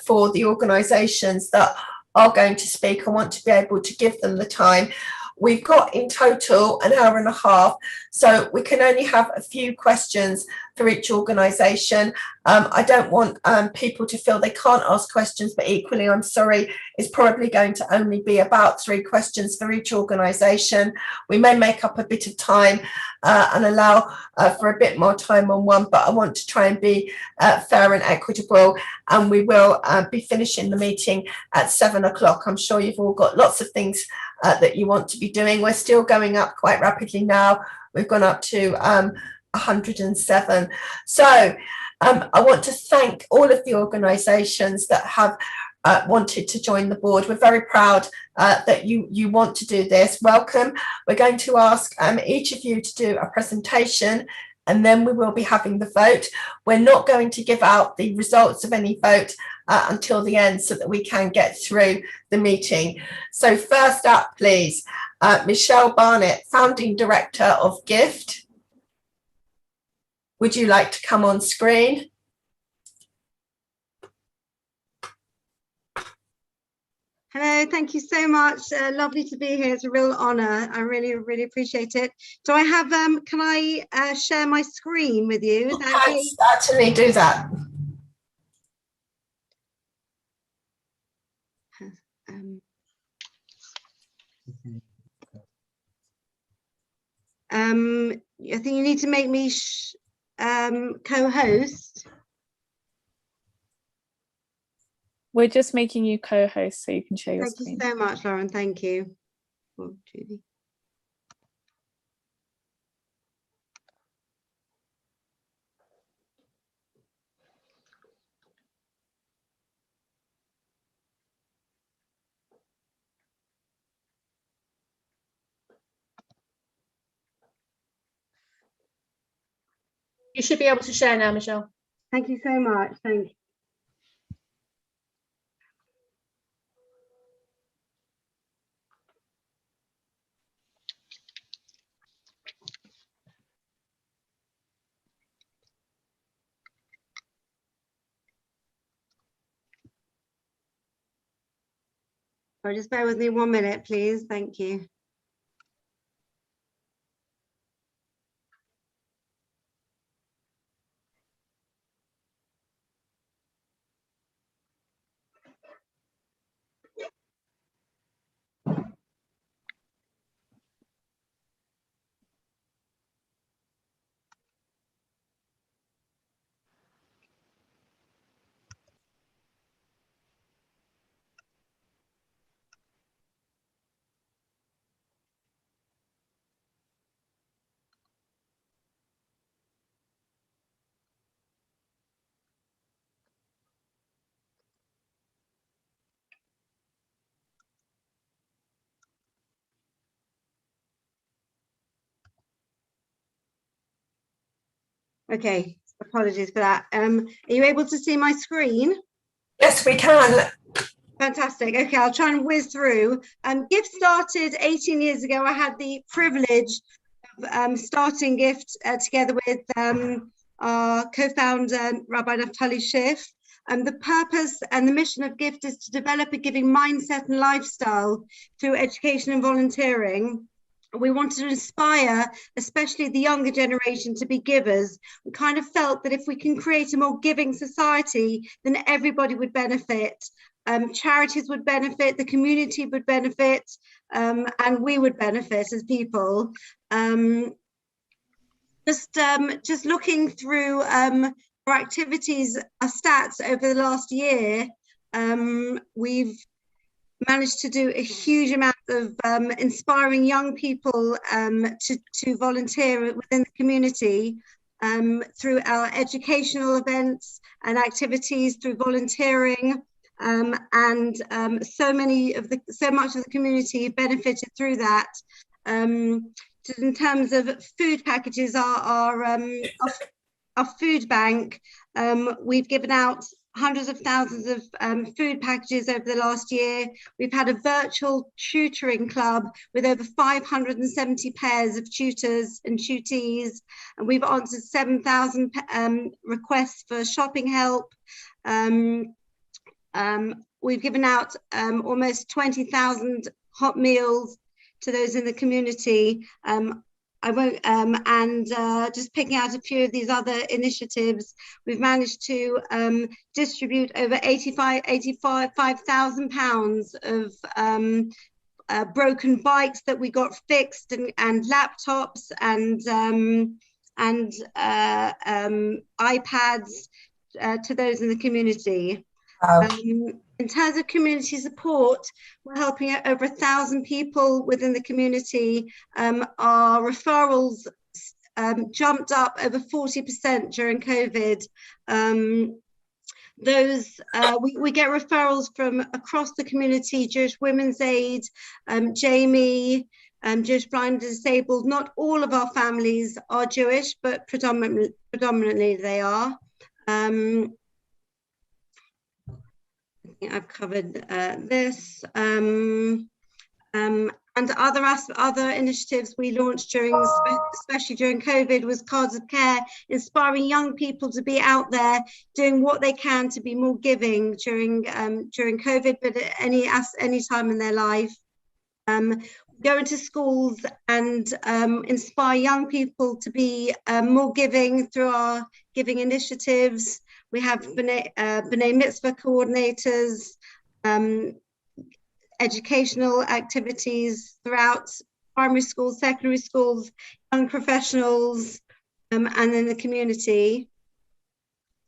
for the organisations that are going to speak. I want to be able to give them the time. We've got in total an hour and a half, so we can only have a few questions for each organisation. I don't want people to feel they can't ask questions, but equally, I'm sorry, it's probably going to only be about 3 questions for each organisation. We may make up a bit of time and allow for a bit more time on one, but I want to try and be fair and equitable, and we will be finishing the meeting at 7 o'clock. I'm sure you've all got lots of things that you want to be doing. We're still going up quite rapidly now. We've gone up to 107. So I want to thank all of the organisations that have wanted to join the board. We're very proud that you want to do this. Welcome. We're going to ask each of you to do a presentation, and then we will be having the vote. We're not going to give out the results of any vote until the end, so that we can get through the meeting. So first up, please, Michelle Barnett, Founding Director of GIFT. Would you like to come on screen? Hello, thank you so much. Lovely to be here. It's a real honour. I really, really appreciate it. Do I have, can I share my screen with you? Is that okay? Certainly do that. I think you need to make me co-host. We're just making you co-host so you can share your screen. Thank you so much, Lauren. Thank you. Oh, Judy. You should be able to share now, Michelle. Thank you so much. Thank you. Oh, just bear with me 1 minute, please. Thank you. Okay, apologies for that. Are you able to see my screen? Yes, we can. Fantastic. Okay, I'll try and whiz through. GIFT started 18 years ago. I had the privilege of starting GIFT together with our co-founder, Rabbi Naftali Schiff. The purpose and the mission of GIFT is to develop a giving mindset and lifestyle through education and volunteering. We wanted to inspire, especially the younger generation, to be givers. We kind of felt that if we can create a more giving society, then everybody would benefit. Charities would benefit, the community would benefit, and we would benefit as people. Just looking through our activities, our stats over the last year, we've managed to do a huge amount of inspiring young people to volunteer within the community through our educational events and activities, through volunteering, and so much of the community benefited through that. In terms of food packages, our food bank, we've given out hundreds of thousands of food packages over the last year. We've had a virtual tutoring club with over 570 pairs of tutors and tutees, and we've answered 7,000 requests for shopping help. We've given out almost 20,000 hot meals to those in the community. I won't, and just picking out a few of these other initiatives, we've managed to distribute over 85,000 pounds of broken bikes that we got fixed, and laptops and iPads to those in the community. In terms of community support, we're helping out over 1,000 people within the community. Our referrals jumped up over 40% during COVID. We get referrals from across the community: Jewish Women's Aid, Jamie, Jewish Blind and Disabled. Not all of our families are Jewish, but predominantly they are. I've covered this, and other initiatives we launched especially during COVID, was Cards of Care, inspiring young people to be out there doing what they can to be more giving during COVID, but at any time in their life. Go into schools and inspire young people to be more giving through our giving initiatives. We have B'nai Mitzvah coordinators, educational activities throughout primary schools, secondary schools, young professionals, and in the community.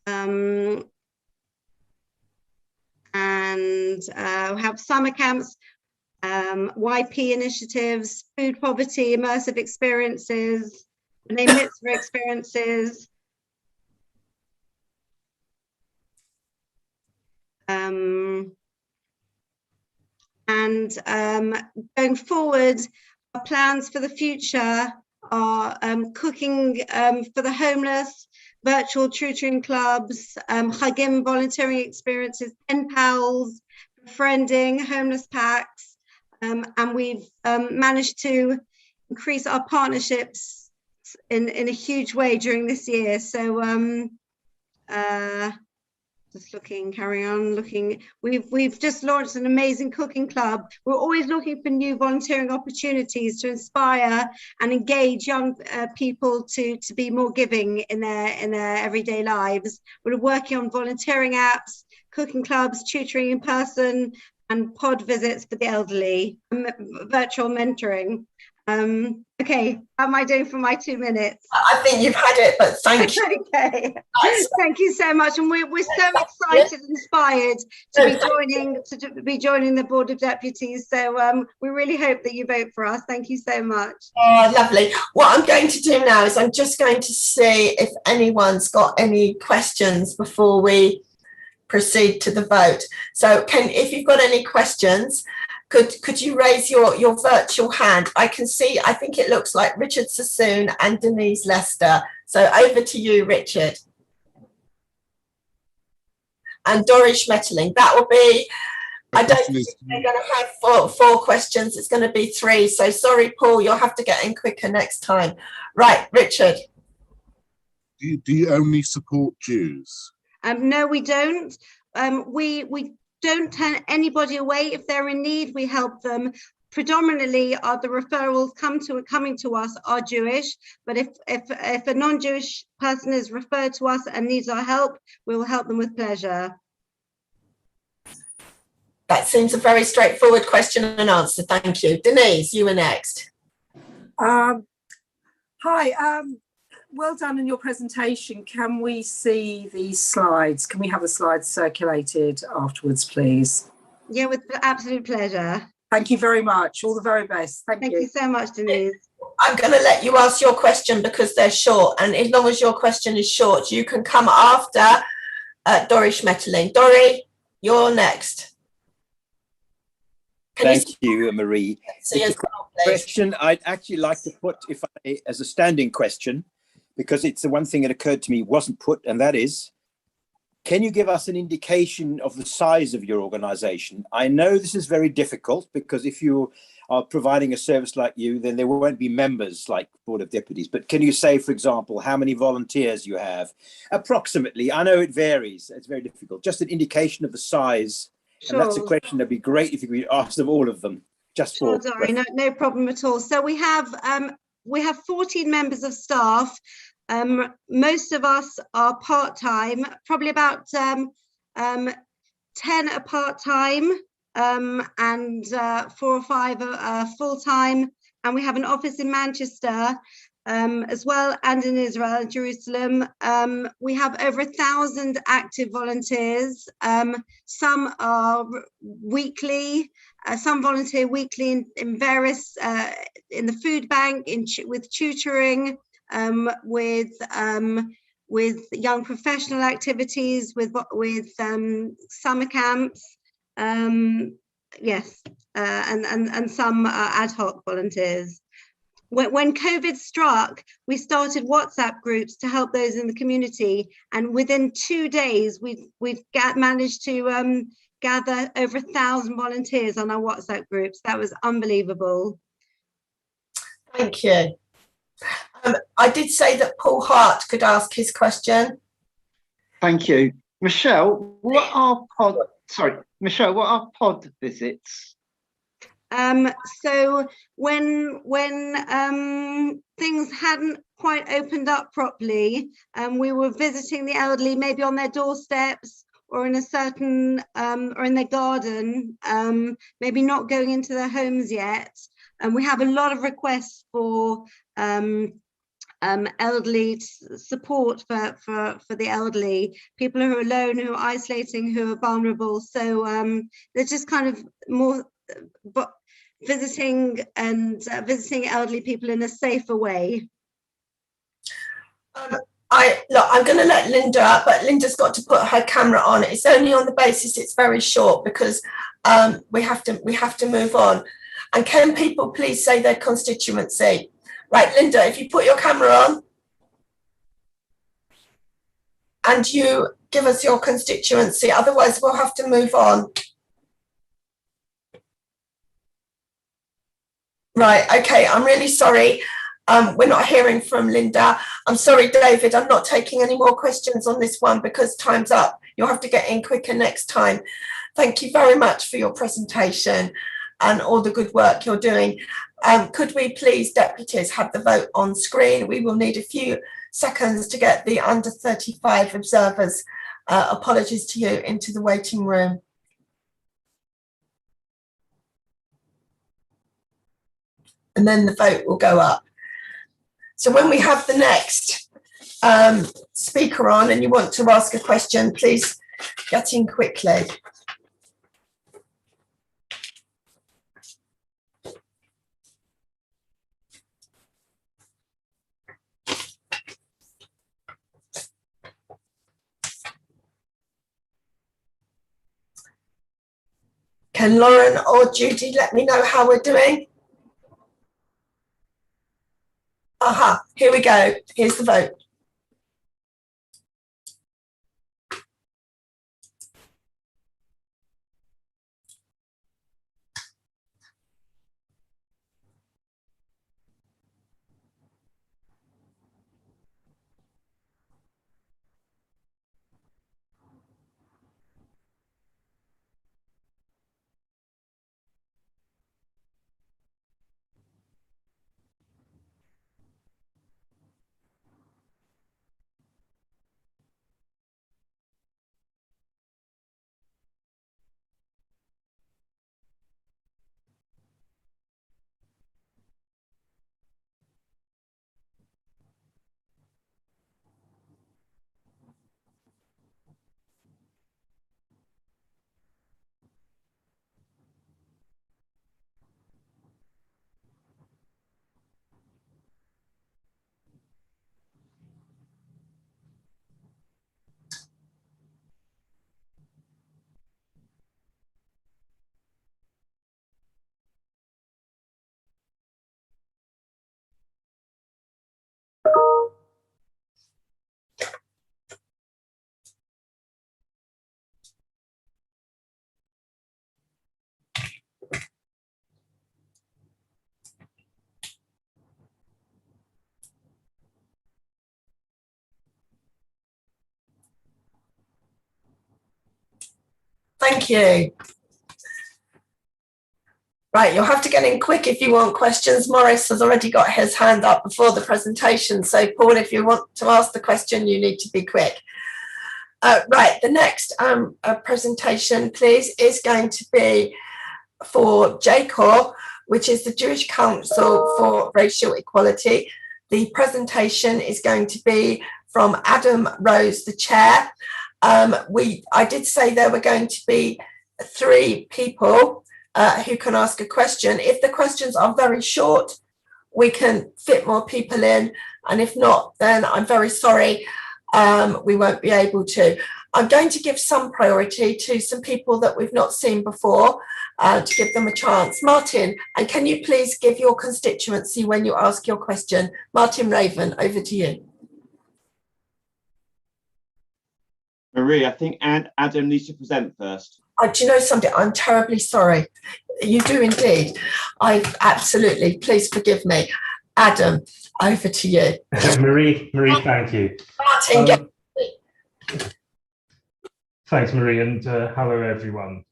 And we have summer camps, YP initiatives, food poverty, immersive experiences, B'nai Mitzvah experiences. Going forward, our plans for the future are cooking for the homeless, virtual tutoring clubs, Chagim volunteering experiences, pen pals, befriending, homeless packs, and we've managed to increase our partnerships in a huge way during this year. So just looking, carry on looking. We've just launched an amazing cooking club. We're always looking for new volunteering opportunities to inspire and engage young people to be more giving in their everyday lives. We're working on volunteering apps, cooking clubs, tutoring in person, and pod visits for the elderly, virtual mentoring. Okay, how am I doing for my 2 minutes? I think you've had it, but thank you. Okay, thank you so much, and we're so excited and inspired to be joining the Board of Deputies. So we really hope that you vote for us. Thank you so much. Oh, lovely. What I'm going to do now is I'm just going to see if anyone's got any questions before we proceed to the vote. So if you've got any questions, could you raise your virtual hand? I can see, I think it looks like Richard Sassoon and Denise Lester. So over to you, Richard. And Doris Schmetterling. That will be, I don't think they're going to have four questions. It's going to be 3. So sorry, Paul, you'll have to get in quicker next time. Right, Richard. Do you only support Jews? No, we don't. We don't turn anybody away. If they're in need, we help them. Predominantly, the referrals coming to us are Jewish, but if a non-Jewish person is referred to us and needs our help, we will help them with pleasure. That seems a very straightforward question and answer. Thank you. Denise, you were next. Hi. Well done in your presentation. Can we see these slides? Can we have the slides circulated afterwards, please? Yeah, with absolute pleasure. Thank you very much. All the very best. Thank you. Thank you so much, Denise. I'm going to let you ask your question because they're short. And as long as your question is short, you can come after Doris Schmetterling. Dory, you're next. Thank you, Marie. It's a question I'd actually like to put as a standing question, because it's the one thing that occurred to me wasn't put, and that is, can you give us an indication of the size of your organization? I know this is very difficult because are providing a service like you, then there won't be members like Board of Deputies. But can you say, for example, how many volunteers you have? Approximately. I know it varies. It's very difficult. Just an indication of the size. Sure. And that's a question that'd be great if you could ask them all of them. Just Sure, for sorry, no problem at all. So we have 14 members of staff. Most of us are part-time, probably about 10 are part-time, and 4 or 5 are full-time. And we have an office in Manchester as well, and in Israel, Jerusalem. We have over 1,000 active volunteers. Some are weekly, some volunteer weekly in various, in the food bank, with tutoring, with young professional activities, with summer camps, yes, and some ad hoc volunteers. When COVID struck, we started WhatsApp groups to help those in the community, and within 2 days, we've managed to gather over 1,000 volunteers on our WhatsApp groups. That was unbelievable. Thank you. I did say that Paul Hart could ask his question. Thank you. Michelle, what are pod visits? So when things hadn't quite opened up properly, we were visiting the elderly, maybe on their doorsteps or in a certain or in their garden, maybe not going into their homes yet. And we have a lot of requests for elderly support for the elderly, people who are alone, who are isolating, who are vulnerable. So they're just kind of more visiting elderly people in a safer way. I'm going to let Linda up, but Linda's got to put her camera on. It's only on the basis it's very short, because we have to move on. And can people please say their constituency? Right, Linda, if you put your camera on and you give us your constituency, otherwise we'll have to move on. Right, okay, I'm really sorry. We're not hearing from Linda. I'm sorry, David, I'm not taking any more questions on this one because time's up. You'll have to get in quicker next time. Thank you very much for your presentation and all the good work you're doing. Could we please, deputies, have the vote on screen? We will need a few seconds to get the under 35 observers, apologies to you, into the waiting room. And then the vote will go up. So when we have the next speaker on and you want to ask a question, please get in quickly. Can Lauren or Judy let me know how we're doing? Aha, here we go. Here's the vote. Thank you. Right, you'll have to get in quick if you want questions. Morris has already got his hand up before the presentation. So Paul, if you want to ask the question, you need to be quick. Right, the next presentation, please, is going to be for JCOR, which is the Jewish Council for Racial Equality. The presentation is going to be from Adam Rose, the chair. I did say there were going to be 3 people who can ask a question. If the questions are very short, we can fit more people in, and if not, then I'm very sorry, we won't be able to. I'm going to give some priority to some people that we've not seen before, to give them a chance. Martin, and can you please give your constituency when you ask your question? Martin Raven, over to you. Marie, I think Adam needs to present first. Do you know something? I'm terribly sorry. You do indeed. Absolutely. Please forgive me. Adam, over to you. Marie, thank you. Martin, Thanks, Marie, and hello, everyone.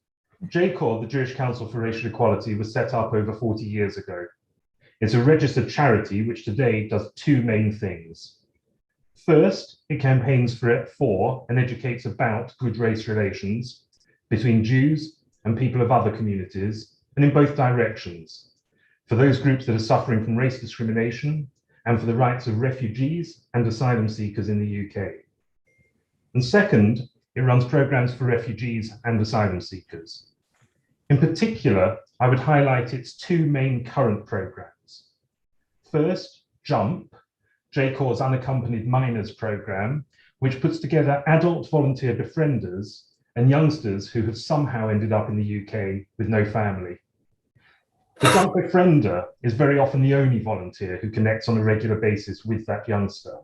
JCOR, the Jewish Council for Racial Equality, was set up over 40 years ago. It's a registered charity which today does 2 main things. First, it campaigns for and educates about good race relations between Jews and people of other communities, and in both directions, for those groups that are suffering from race discrimination and for the rights of refugees and asylum seekers in the UK. And second, it runs programs for refugees and asylum seekers. In particular, I would highlight its 2 main current programs. First, JUMP, JCOR's Unaccompanied Minors program, which puts together adult volunteer befrienders and youngsters who have somehow ended up in the UK with no family. The JUMP befriender is very often the only volunteer who connects on a regular basis with that youngster.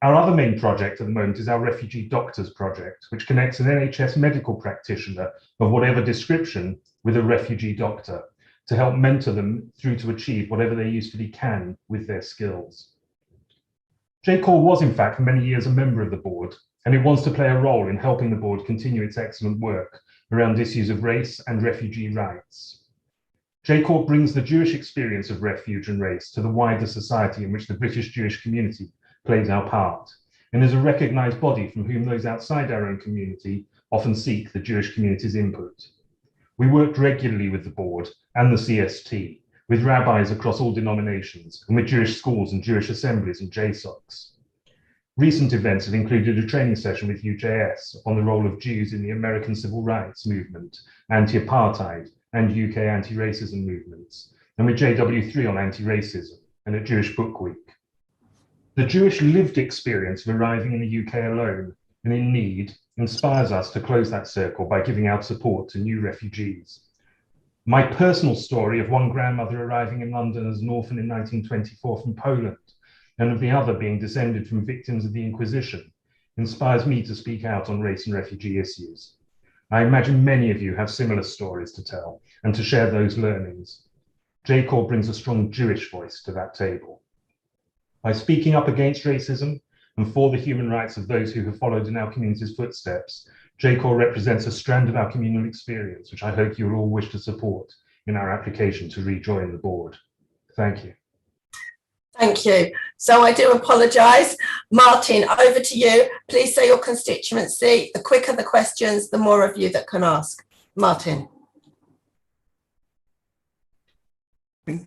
Our other main project at the moment is our Refugee Doctors project, which connects an NHS medical practitioner of whatever description with a refugee doctor to help mentor them through to achieve whatever they usefully can with their skills. JCOR was, in fact, for many years a member of the board, and it wants to play a role in helping the board continue its excellent work around issues of race and refugee rights. JCOR brings the Jewish experience of refuge and race to the wider society in which the British Jewish community plays our part, and is a recognised body from whom those outside our own community often seek the Jewish community's input. We worked regularly with the board and the CST, with rabbis across all denominations, and with Jewish schools and Jewish assemblies and JSOCs. Recent events have included a training session with UJS on the role of Jews in the American civil rights movement, anti-apartheid, and UK anti-racism movements, and with JW3 on anti-racism, and at Jewish Book Week. The Jewish lived experience of arriving in the UK alone and in need inspires us to close that circle by giving out support to new refugees. My personal story of one grandmother arriving in London as an orphan in 1924 from Poland, and of the other being descended from victims of the Inquisition, inspires me to speak out on race and refugee issues. I imagine many of you have similar stories to tell and to share those learnings. JCOR brings a strong Jewish voice to that table. By speaking up against racism and for the human rights of those who have followed in our community's footsteps, JCOR represents a strand of our communal experience, which I hope you will all wish to support in our application to rejoin the board. Thank you. Thank you. So I do apologise. Martin, over to you. Please say your constituency. The quicker the questions, the more of you that can ask. Martin.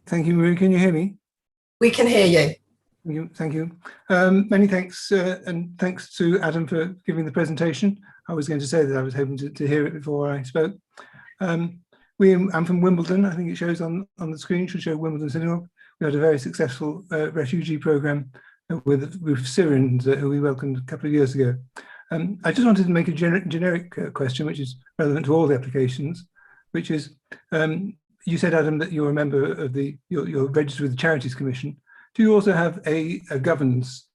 Thank you, Marie. Can you hear me? We can hear you. Thank you. Many thanks, and thanks to Adam for giving the presentation. I was going to say that I was hoping to hear it before I spoke. I'm from Wimbledon. I think it shows on the screen, should show Wimbledon Synagogue. We had a very successful refugee program with Syrians who we welcomed a couple of years ago. I just wanted to make a generic question, which is relevant to all the applications, which is, you said, Adam, that you're a member of you're registered with the Charities Commission. Do you also have a governance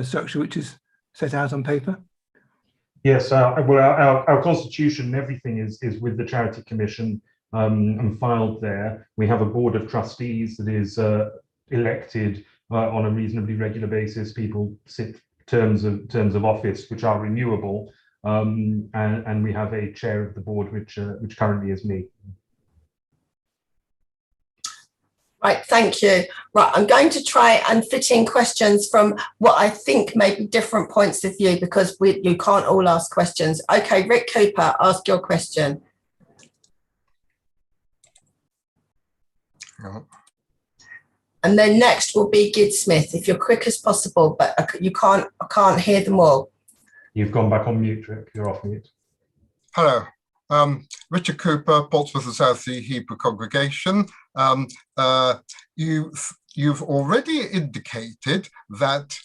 structure which is set out on paper? Yes, well, our constitution and everything is with the Charity Commission and filed there. We have a board of trustees that is elected on a reasonably regular basis. People sit terms of office which are renewable, and we have a chair of the board, which currently is me. Right, thank you. Right, I'm going to try and fit in questions from what I think may be different points of view, because you can't all ask questions. Okay, Rick Cooper, ask your question. And then next will be Gid Smith, if you're quick as possible, but I can't hear them all. You've gone back on mute, Rick. You're off mute. Hello. Richard Cooper, Portsmouth and Southsea Hebrew Congregation. You've already indicated that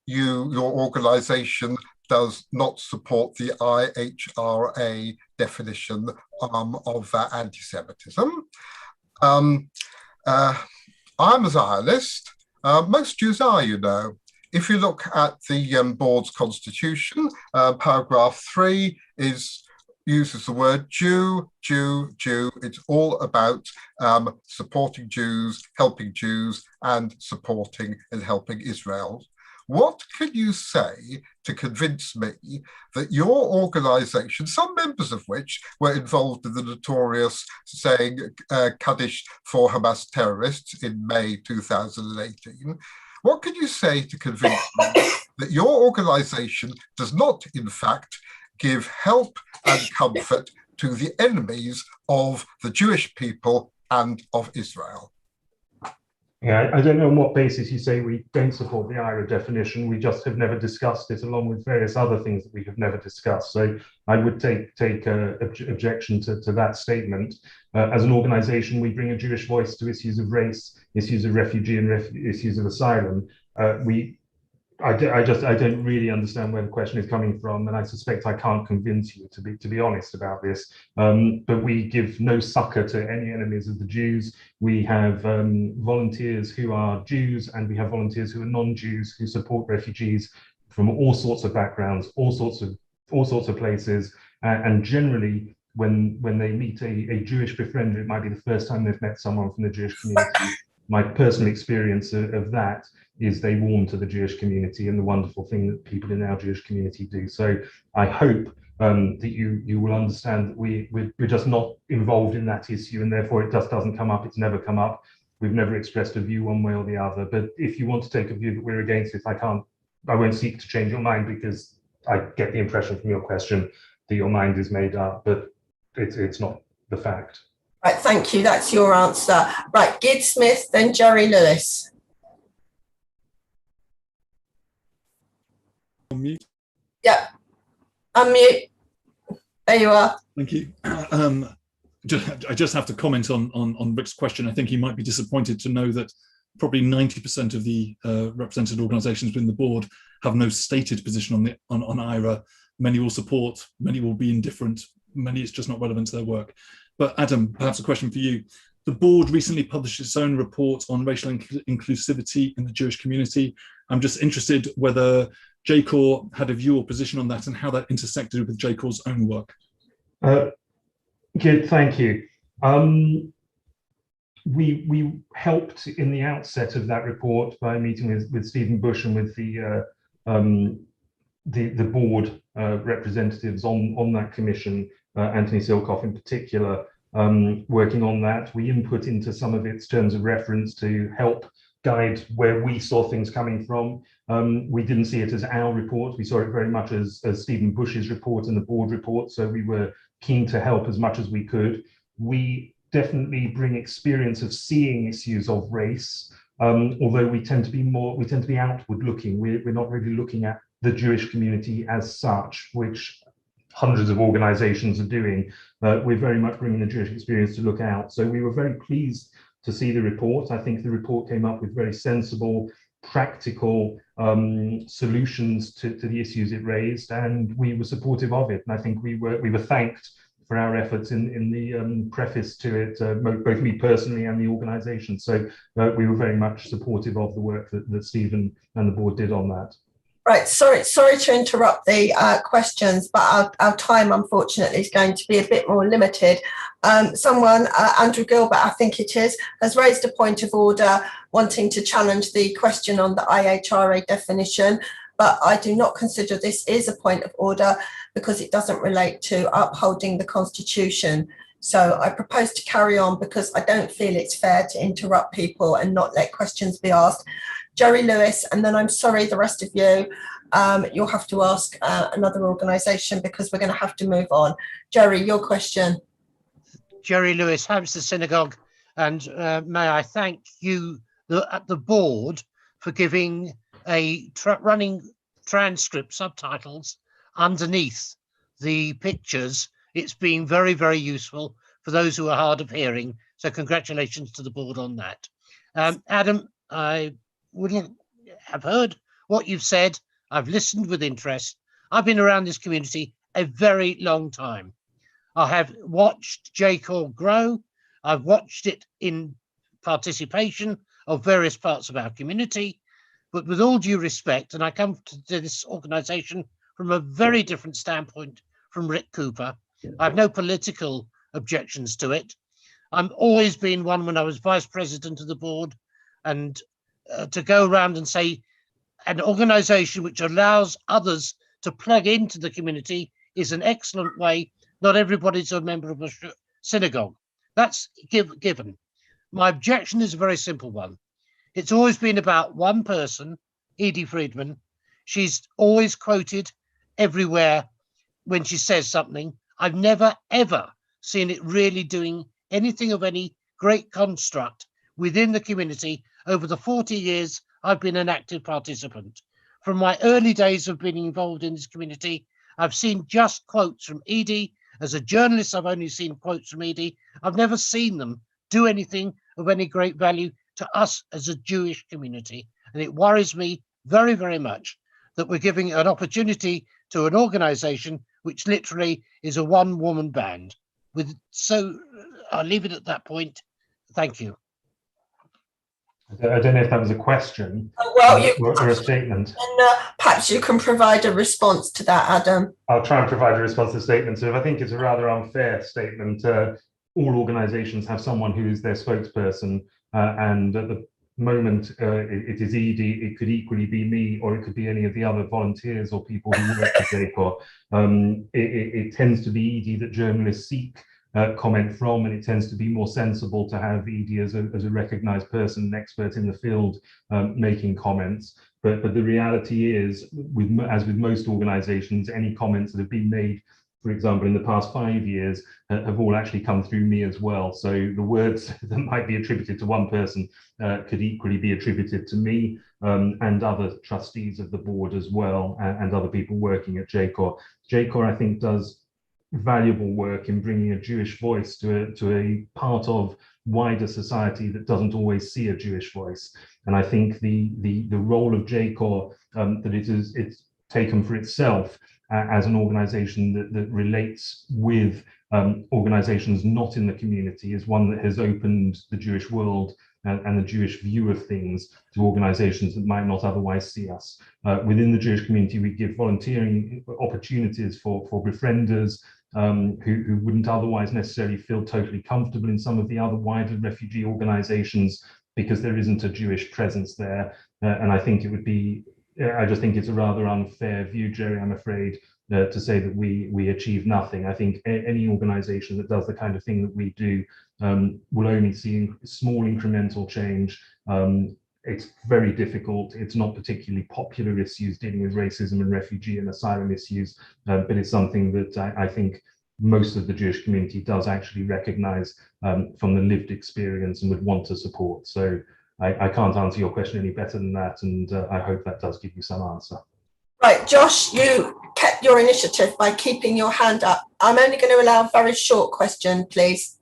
your organisation does not support the IHRA definition of anti-Semitism. I'm a Zionist. Most Jews are, you know. If you look at the board's constitution, paragraph 3 uses the word Jew, Jew, Jew. It's all about supporting Jews, helping Jews, and supporting and helping Israel. What can you say to convince me that your organisation, some members of which were involved in the notorious saying Kaddish for Hamas terrorists in May 2018, what can you say to convince me that your organisation does not, in fact, give help and comfort to the enemies of the Jewish people and of Israel? Yeah, I don't know on what basis you say we don't support the IRA definition. We just have never discussed it, along with various other things that we have never discussed. So I would take objection to that statement. As an organisation, we bring a Jewish voice to issues of race, issues of refugee, and issues of asylum. I don't really understand where the question is coming from, and I suspect I can't convince you, to be honest about this. But we give no succor to any enemies of the Jews. We have volunteers who are Jews, and we have volunteers who are non-Jews who support refugees from all sorts of backgrounds, all sorts of places, and generally, when they meet a Jewish befriender, it might be the first time they've met someone from the Jewish community. My personal experience of that is they warm to the Jewish community and the wonderful thing that people in our Jewish community do. So I hope that you will understand that we're just not involved in that issue, and therefore it just doesn't come up. It's never come up. We've never expressed a view one way or the other. But if you want to take a view that we're against it, I won't seek to change your mind, because I get the impression from your question that your mind is made up, but it's not the fact. Right, thank you. That's your answer. Right, Gid Smith, then Jerry Lewis. Unmute. Yep. Unmute. There you are. Thank you. I just have to comment on Rick's question. I think he might be disappointed to know that probably 90% of the represented organisations within the board have no stated position on IRA. Many will support, many will be indifferent, many it's just not relevant to their work. But Adam, perhaps a question for you. The board recently published its own report on racial inclusivity in the Jewish community. I'm just interested whether JCOR had a view or position on that and how that intersected with JCOR's own work. Good, thank you. We helped in the outset of that report by meeting with Stephen Bush and with the board representatives on that commission, Anthony Silkoff in particular, working on that. We input into some of its terms of reference to help guide where we saw things coming from. We didn't see it as our report. We saw it very much as Stephen Bush's report and the board report. So we were keen to help as much as we could. We definitely bring experience of seeing issues of race, although we tend to be outward looking. We're not really looking at the Jewish community as such, which hundreds of organizations are doing. We're very much bringing the Jewish experience to look out. So we were very pleased to see the report. I think the report came up with very sensible, practical solutions to the issues it raised, and we were supportive of it. And I think we were thanked for our efforts in the preface to it, both me personally and the organization. So we were very much supportive of the work that Stephen and the board did on that. Right, sorry to interrupt the questions, but our time, unfortunately, is going to be a bit more limited. Someone, Andrew Gilbert, I think it is, has raised a point of order wanting to challenge the question on the IHRA definition, but I do not consider this is a point of order because it doesn't relate to upholding the Constitution. So I propose to carry on because I don't feel it's fair to interrupt people and not let questions be asked. Jerry Lewis, and then I'm sorry, the rest of you, you'll have to ask another organisation because we're going to have to move on. Jerry, your question. Jerry Lewis, Hampstead Synagogue, and may I thank you at the board for giving a running transcript subtitles underneath the pictures. It's been very, very useful for those who are hard of hearing. So congratulations to the board on that. Adam, I wouldn't have heard what you've said. I've listened with interest. I've been around this community a very long time. I have watched JCOR grow. I've watched it in participation of various parts of our community. But with all due respect, and I come to this organisation from a very different standpoint from Rick Cooper, I have no political objections to it. I've always been one when I was vice president of the board, and to go around and say an organisation which allows others to plug into the community is an excellent way. Not everybody's a member of a synagogue. That's given. My objection is a very simple one. It's always been about one person, Edie Friedman. She's always quoted everywhere when she says something. I've never, ever seen it really doing anything of any great construct within the community over the 40 years I've been an active participant. From my early days of being involved in this community, I've seen just quotes from Edie. As a journalist, I've only seen quotes from Edie. I've never seen them do anything of any great value to us as a Jewish community. And it worries me very, very much that we're giving an opportunity to an organisation which literally is a one-woman band. So I'll leave it at that point. Thank you. I don't know if that was a question or a statement. And perhaps you can provide a response to that, Adam. I'll try and provide a response to the statement. So if I think it's a rather unfair statement, all organisations have someone who is their spokesperson, and at the moment it is Edie. It could equally be me, or it could be any of the other volunteers or people who work for JCOR. It tends to be Edie that journalists seek comment from, and it tends to be more sensible to have Edie as a recognised person, an expert in the field, making comments. But the reality is, as with most organisations, any comments that have been made, for example, in the past 5 years, have all actually come through me as well. So the words that might be attributed to one person could equally be attributed to me and other trustees of the board as well, and other people working at JCOR. JCOR, I think, does valuable work in bringing a Jewish voice to a part of wider society that doesn't always see a Jewish voice. And I think the role of JCOR, that it's taken for itself as an organisation that relates with organisations not in the community, is one that has opened the Jewish world and the Jewish view of things to organisations that might not otherwise see us. Within the Jewish community, we give volunteering opportunities for befrienders who wouldn't otherwise necessarily feel totally comfortable in some of the other wider refugee organisations because there isn't a Jewish presence there. And I think it would be, I just think it's a rather unfair view, Jerry, I'm afraid, to say that we achieve nothing. I think any organisation that does the kind of thing that we do will only see small incremental change. It's very difficult. It's not particularly popular issues dealing with racism and refugee and asylum issues, but it's something that I think most of the Jewish community does actually recognise from the lived experience and would want to support. So I can't answer your question any better than that, and I hope that does give you some answer. Right, Josh, you kept your initiative by keeping your hand up. I'm only going to allow a very short question, please.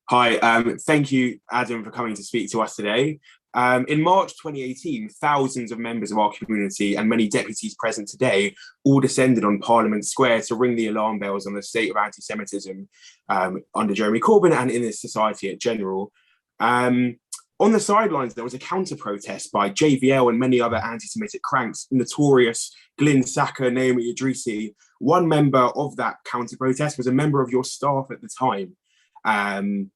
Hi, thank you, Adam, for coming to speak to us today. In March 2018, thousands of members of our community and many deputies present today all descended on Parliament Square to ring the alarm bells on the state of anti-Semitism under Jeremy Corbyn and in this society in general. On the sidelines, there was a counter-protest by JVL and many other anti-Semitic cranks, notorious Glyn Saka, Naomi Idrisi. One member of that counter-protest was a member of your staff at the time.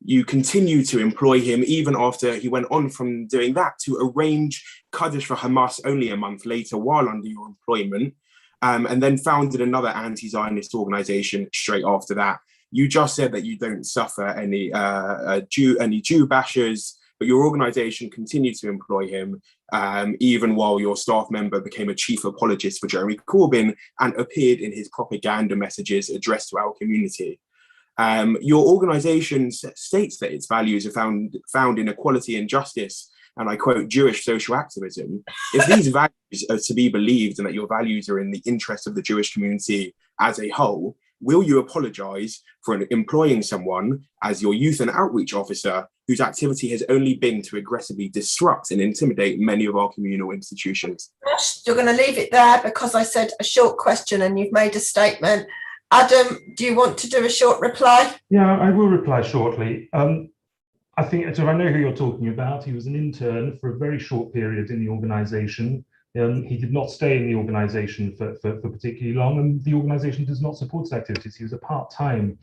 You continue to employ him even after he went on from doing that to arrange Kaddish for Hamas only a month later while under your employment, and then founded another anti-Zionist organization straight after that. You just said that you don't suffer any Jew bashers, but your organization continued to employ him even while your staff member became a chief apologist for Jeremy Corbyn and appeared in his propaganda messages addressed to our community. Your organization states that its values are found in equality and justice, and I quote, Jewish social activism. If these values are to be believed and that your values are in the interest of the Jewish community as a whole, will you apologize for employing someone as your youth and outreach officer whose activity has only been to aggressively disrupt and intimidate many of our communal institutions? You're going to leave it there because I said a short question and you've made a statement. Adam, do you want to do a short reply? Yeah, I will reply shortly. I think, so I know who you're talking about. He was an intern for a very short period in the organisation. He did not stay in the organisation for particularly long, and the organisation does not support his activities. He was a part-time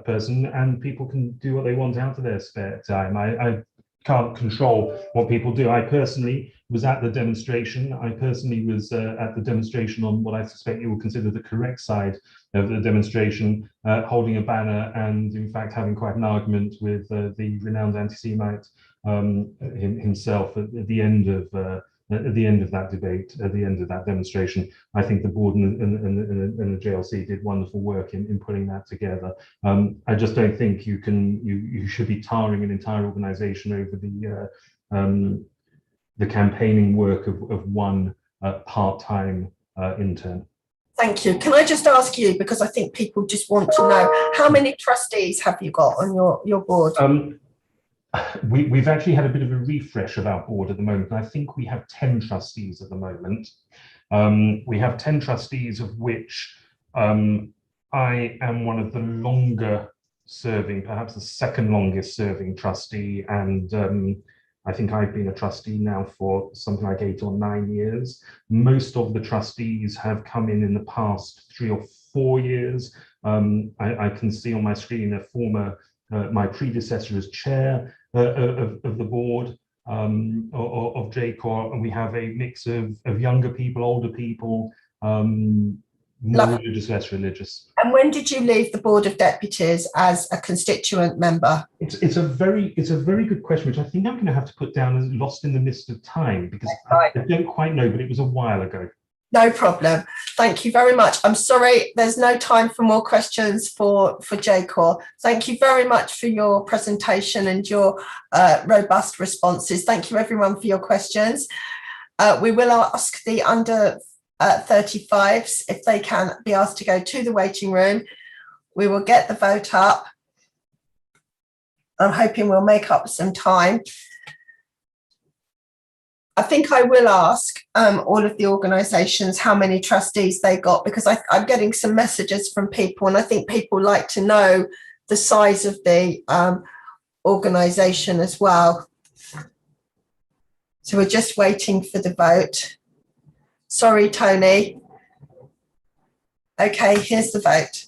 person, and people can do what they want out of their spare time. I can't control what people do. I personally was at the demonstration. I personally was at the demonstration on what I suspect you will consider the correct side of the demonstration, holding a banner and in fact having quite an argument with the renowned anti-Semite himself at the end of that debate, at the end of that demonstration. I think the board and the JLC did wonderful work in putting that together. I just don't think you should be tarring an entire organisation over the campaigning work of one part-time intern. Thank you. Can I just ask you, because I think people just want to know, how many trustees have you got on your board? We've actually had a bit of a refresh of our board at the moment. I think we have 10 trustees at the moment. We have 10 trustees, of which I am one of the longer serving, perhaps the second longest serving trustee, and I think I've been a trustee now for something like 8 or 9 years. Most of the trustees have come in the past 3 or 4 years. I can see on my screen a former, my predecessor as chair of the board of JCOR, and we have a mix of younger people, older people, more religious, less religious. And when did you leave the Board of Deputies as a constituent member? It's a very good question, which I think I'm going to have to put down as lost in the mist of time, because I don't quite know, but it was a while ago. No problem. Thank you very much. I'm sorry, there's no time for more questions for JCOR. Thank you very much for your presentation and your robust responses. Thank you everyone for your questions. We will ask the under 35s if they can be asked to go to the waiting room. We will get the vote up. I'm hoping we'll make up some time. I think I will ask all of the organisations how many trustees they got, because I'm getting some messages from people, and I think people like to know the size of the organisation as well. So we're just waiting for the vote. Sorry, Tony. Okay, here's the vote.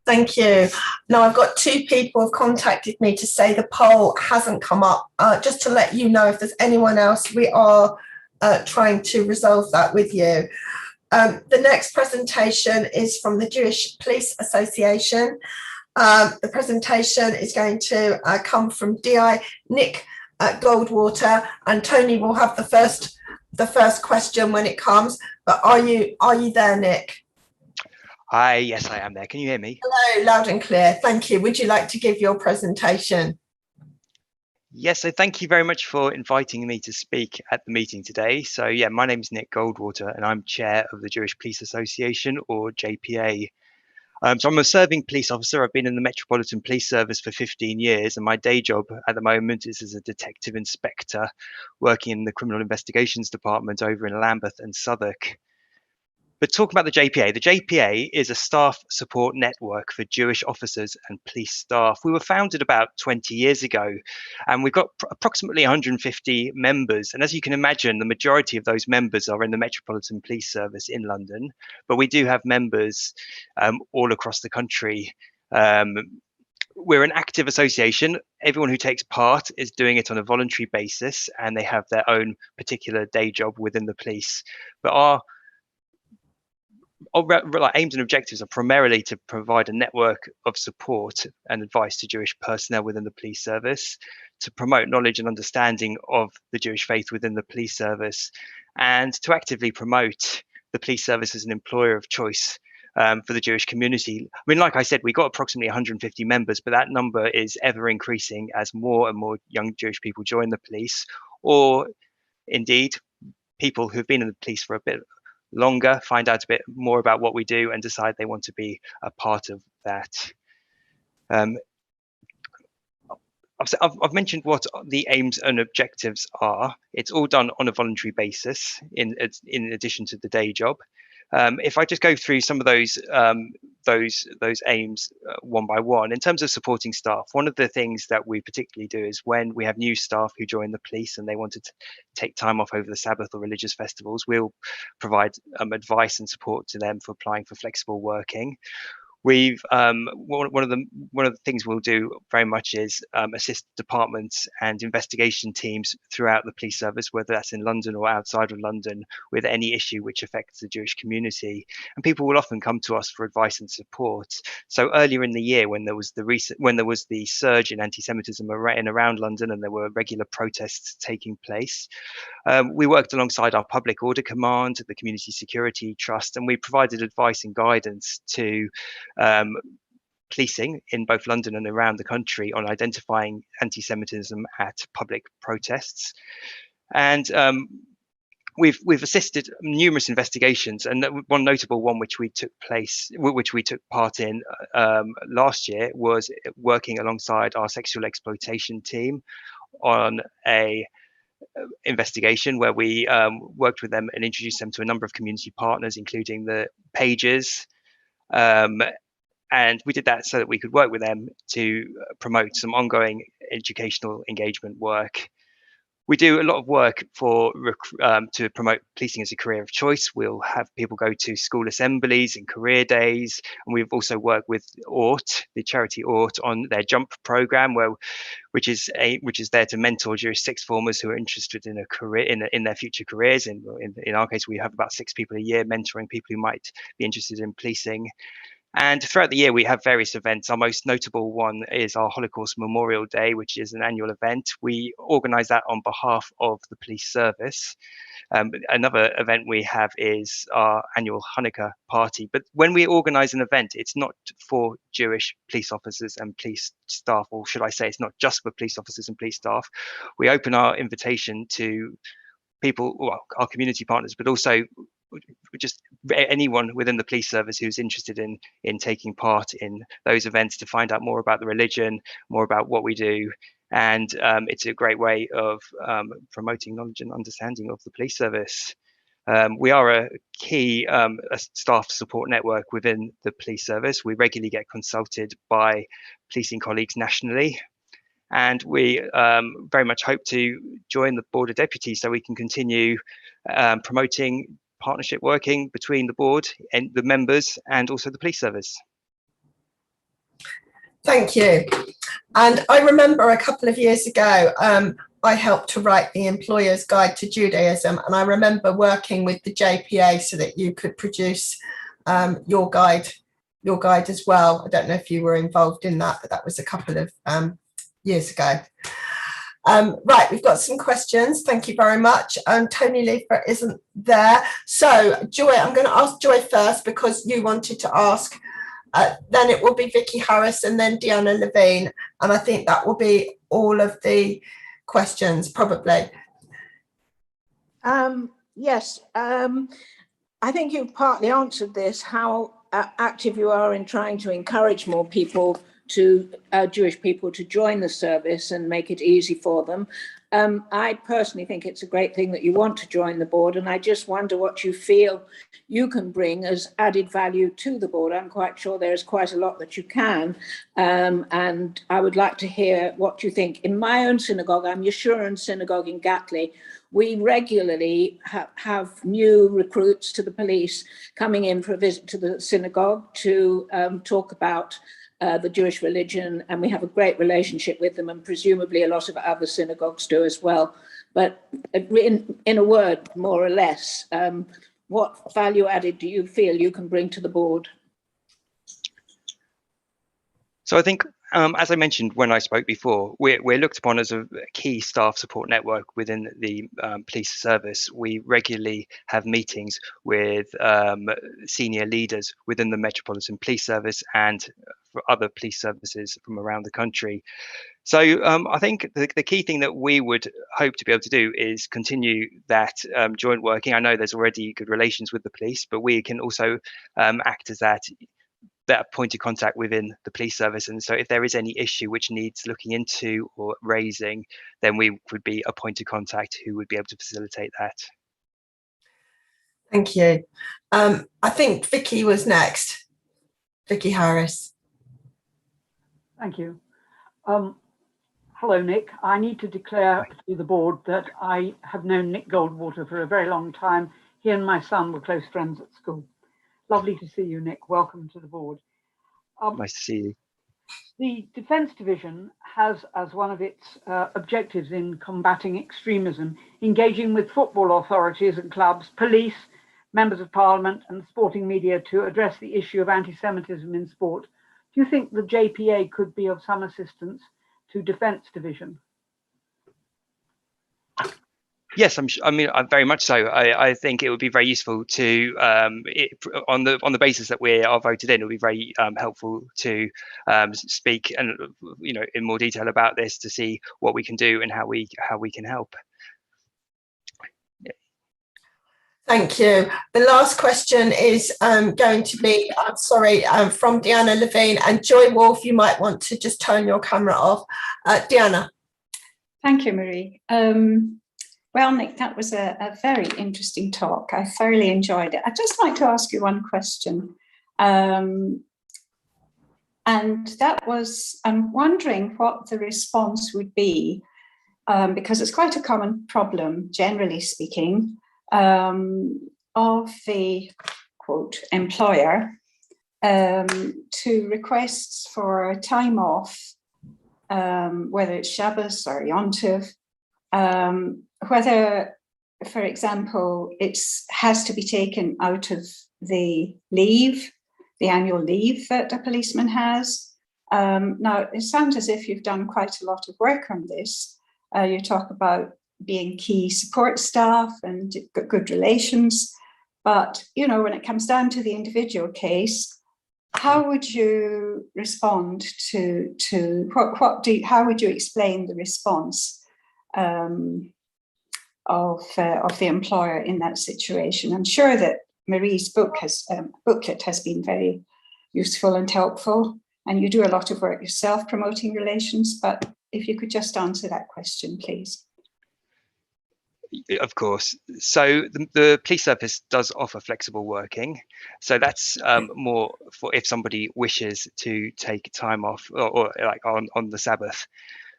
Thank you. Now I've got 2 people have contacted me to say the poll hasn't come up. Just to let you know, if there's anyone else, we are trying to resolve that with you. The next presentation is from the Jewish Police Association. The presentation is going to come from DI Nick Goldwater, and Tony will have the first question when it comes. But are you there, Nick? Hi, yes, I am there. Can you hear me? Hello, loud and clear. Thank you. Would you like to give your presentation? Yes, so thank you very much for inviting me to speak at the meeting today. So yeah, my name is Nick Goldwater and I'm chair of the Jewish Police Association, or JPA. So I'm a serving police officer. I've been in the Metropolitan Police Service for 15 years, and my day job at the moment is as a detective inspector working in the Criminal Investigations Department over in Lambeth and Southwark. But talking about the JPA is a staff support network for Jewish officers and police staff. We were founded about 20 years ago, and we've got approximately 150 members. And as you can imagine, the majority of those members are in the Metropolitan Police Service in London, but we do have members all across the country. We're an active association. Everyone who takes part is doing it on a voluntary basis, and they have their own particular day job within the police. But our aims and objectives are primarily to provide a network of support and advice to Jewish personnel within the police service, to promote knowledge and understanding of the Jewish faith within the police service, and to actively promote the police service as an employer of choice for the Jewish community. I mean, like I said, we got approximately 150 members, but that number is ever increasing as more and more young Jewish people join the police, or indeed people who've been in the police for a bit longer find out a bit more about what we do and decide they want to be a part of that. I've mentioned what the aims and objectives are. It's all done on a voluntary basis in addition to the day job. If I just go through some of those aims one by one, in terms of supporting staff, one of the things that we particularly do is when we have new staff who join the police and they want to take time off over the Sabbath or religious festivals, we'll provide advice and support to them for applying for flexible working. We've one of the things we'll do very much is assist departments and investigation teams throughout the police service, whether that's in London or outside of London, with any issue which affects the Jewish community. And people will often come to us for advice and support. So earlier in the year, when there was the surge in anti-Semitism around London, and there were regular protests taking place, we worked alongside our Public Order Command, the Community Security Trust, and we provided advice and guidance to policing in both London and around the country on identifying anti-Semitism at public protests. And we've assisted numerous investigations, and one notable one which we took part in last year was working alongside our sexual exploitation team on a investigation where we worked with them and introduced them to a number of community partners, including the Pages. And we did that so that we could work with them to promote some ongoing educational engagement work. We do a lot of work to promote policing as a career of choice. We'll have people go to school assemblies and career days, and we've also worked with ORT, the charity ORT, on their Jump program, which is there to mentor Jewish sixth formers who are interested in a career in their future careers. And in our case, we have about 6 people a year mentoring people who might be interested in policing. And throughout the year, we have various events. Our most notable one is our Holocaust Memorial Day, which is an annual event. We organise that on behalf of the police service. Another event we have is our annual Hanukkah party. But when we organise an event, it's not for Jewish police officers and police staff, or should I say, it's not just for police officers and police staff. We open our invitation to people, well, our community partners, but also just anyone within the police service who's interested in taking part in those events to find out more about the religion, more about what we do. And it's a great way of promoting knowledge and understanding of the police service. We are a key staff support network within the police service. We regularly get consulted by policing colleagues nationally. And we very much hope to join the Board of Deputies so we can continue promoting partnership working between the board and the members and also the police service. Thank you. And I remember a couple of years ago, I helped to write the Employer's Guide to Judaism, and I remember working with the JPA so that you could produce your guide as well. I don't know if you were involved in that, but that was a couple of years ago. Right, we've got some questions. Thank you very much. Tony Leafer isn't there. So Joy, I'm going to ask Joy first because you wanted to ask. Then it will be Vicky Harris and then Deanna Levine. And I think that will be all of the questions, probably. Yes, I think you've partly answered this, how active you are in trying to encourage more people to Jewish people to join the service and make it easy for them. I personally think it's a great thing that you want to join the board, and I just wonder what you feel you can bring as added value to the board. I'm quite sure there's quite a lot that you can, and I would like to hear what you think. In my own synagogue, I'm Yeshurun Synagogue in Gatley, we regularly have new recruits to the police coming in for a visit to the synagogue to talk about the Jewish religion, and we have a great relationship with them, and presumably a lot of other synagogues do as well. But in a word, more or less, what value added do you feel you can bring to the board? So I think, as I mentioned when I spoke before, we're looked upon as a key staff support network within the police service. We regularly have meetings with senior leaders within the Metropolitan Police Service and for other police services from around the country. So I think the key thing that we would hope to be able to do is continue that joint working. I know there's already good relations with the police, but we can also act as that point of contact within the police service. And so if there is any issue which needs looking into or raising, then we would be a point of contact who would be able to facilitate that. Thank you. I think Vicky was next. Vicky Harris. Thank you. Hello, Nick. I need to declare to the board that I have known Nick Goldwater for a very long time. He and my son were close friends at school. Lovely to see you, Nick. Welcome to the board. Nice to see you. The Defence Division has as one of its objectives in combating extremism, engaging with football authorities and clubs, police, members of parliament and sporting media to address the issue of anti-Semitism in sport. Do you think the JPA could be of some assistance to Defence Division? Yes, I mean, very much so. I think it would be very useful to, on the basis that we are voted in, it would be very helpful to speak and in more detail about this to see what we can do and how we can help. Thank you. The last question is going to be, from Deanna Levine, and Joy Wolf, you might want to just turn your camera off. Deanna. Thank you, Marie. Well, Nick, that was a very interesting talk. I thoroughly enjoyed it. I'd just like to ask you one question. And that was, I'm wondering what the response would be, because it's quite a common problem, generally speaking, of the, quote, employer to requests for time off, whether it's Shabbos or Yom Tov, whether, for example, it has to be taken out of the leave, the annual leave that a policeman has. Now, it sounds as if you've done quite a lot of work on this. You talk about being key support staff and good relations, but when it comes down to the individual case, how would you respond to how would you explain the response of the employer in that situation? I'm sure that Marie's booklet has been very useful and helpful, and you do a lot of work yourself promoting relations, but if you could just answer that question, please. Of course. So the police service does offer flexible working. So that's more for if somebody wishes to take time off or like on the Sabbath.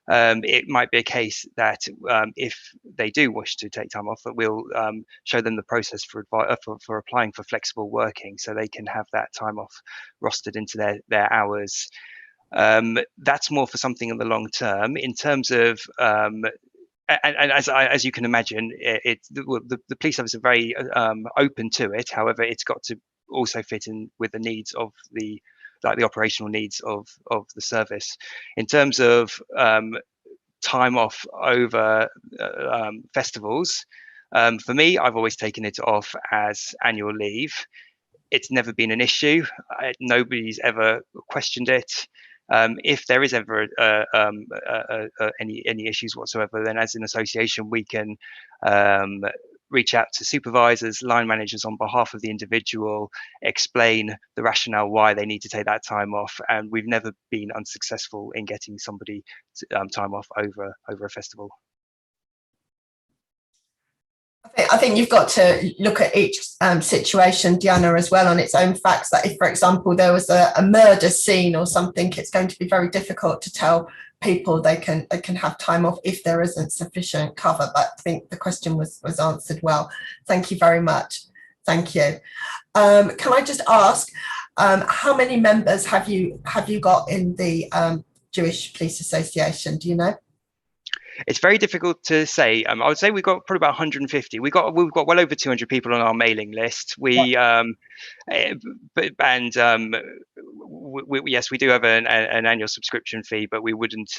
It might be a case that if they do wish to take time off, that we'll show them the process for applying for flexible working, so they can have that time off rostered into their hours. That's more for something in the long term. In terms of and as you can imagine, the police service are very open to it. However, it's got to also fit in with the needs of the operational needs of the service. In terms of time off over festivals, for me, I've always taken it off as annual leave. It's never been an issue. Nobody's ever questioned it. If there is ever any issues whatsoever, then as an association, we can reach out to supervisors, line managers on behalf of the individual, explain the rationale why they need to take that time off. And we've never been unsuccessful in getting somebody time off over a festival. I think you've got to look at each situation, Diana, as well on its own facts. That if, for example, there was a murder scene or something, it's going to be very difficult to tell people they can have time off if there isn't sufficient cover. But I think the question was answered well. Thank you very much. Thank you. Can I just ask, how many members have you got in the Jewish Police Association? Do you know? It's very difficult to say. I would say we've got probably about 150. We've got well over 200 people on our mailing list. Yes, we do have an annual subscription fee, but we wouldn't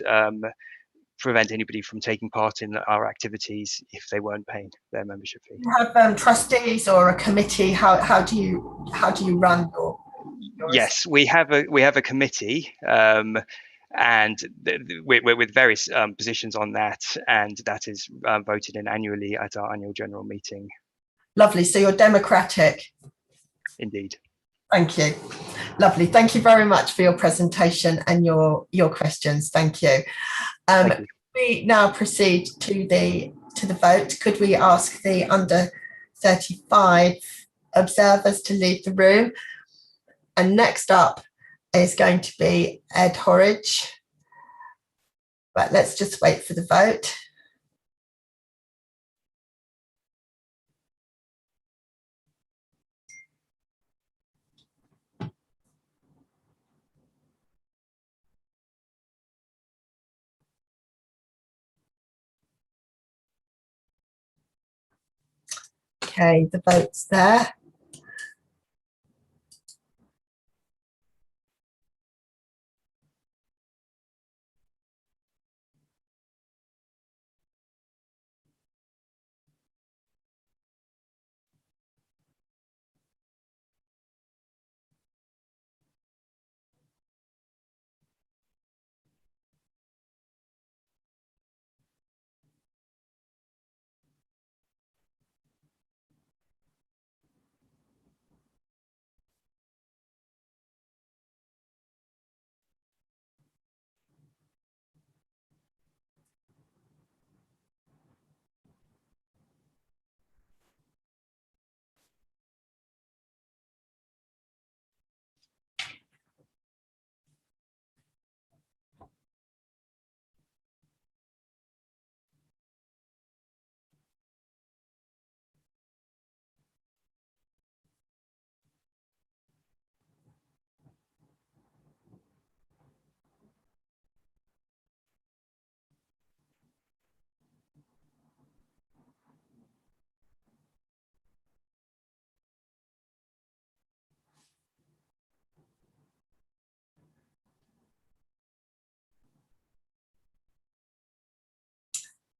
prevent anybody from taking part in our activities if they weren't paying their membership fee. You have trustees or a committee. How do you run your Yes, we have a committee. And we're with various positions on that, and that is voted in annually at our annual general meeting. Lovely. So you're democratic. Indeed. Thank you. Lovely. Thank you very much for your presentation and your questions. Thank you. Thank you. We now proceed to the vote. Could we ask the under 35 observers to leave the room? And next up is going to be Ed Horridge. But let's just wait for the vote. Okay, the vote's there.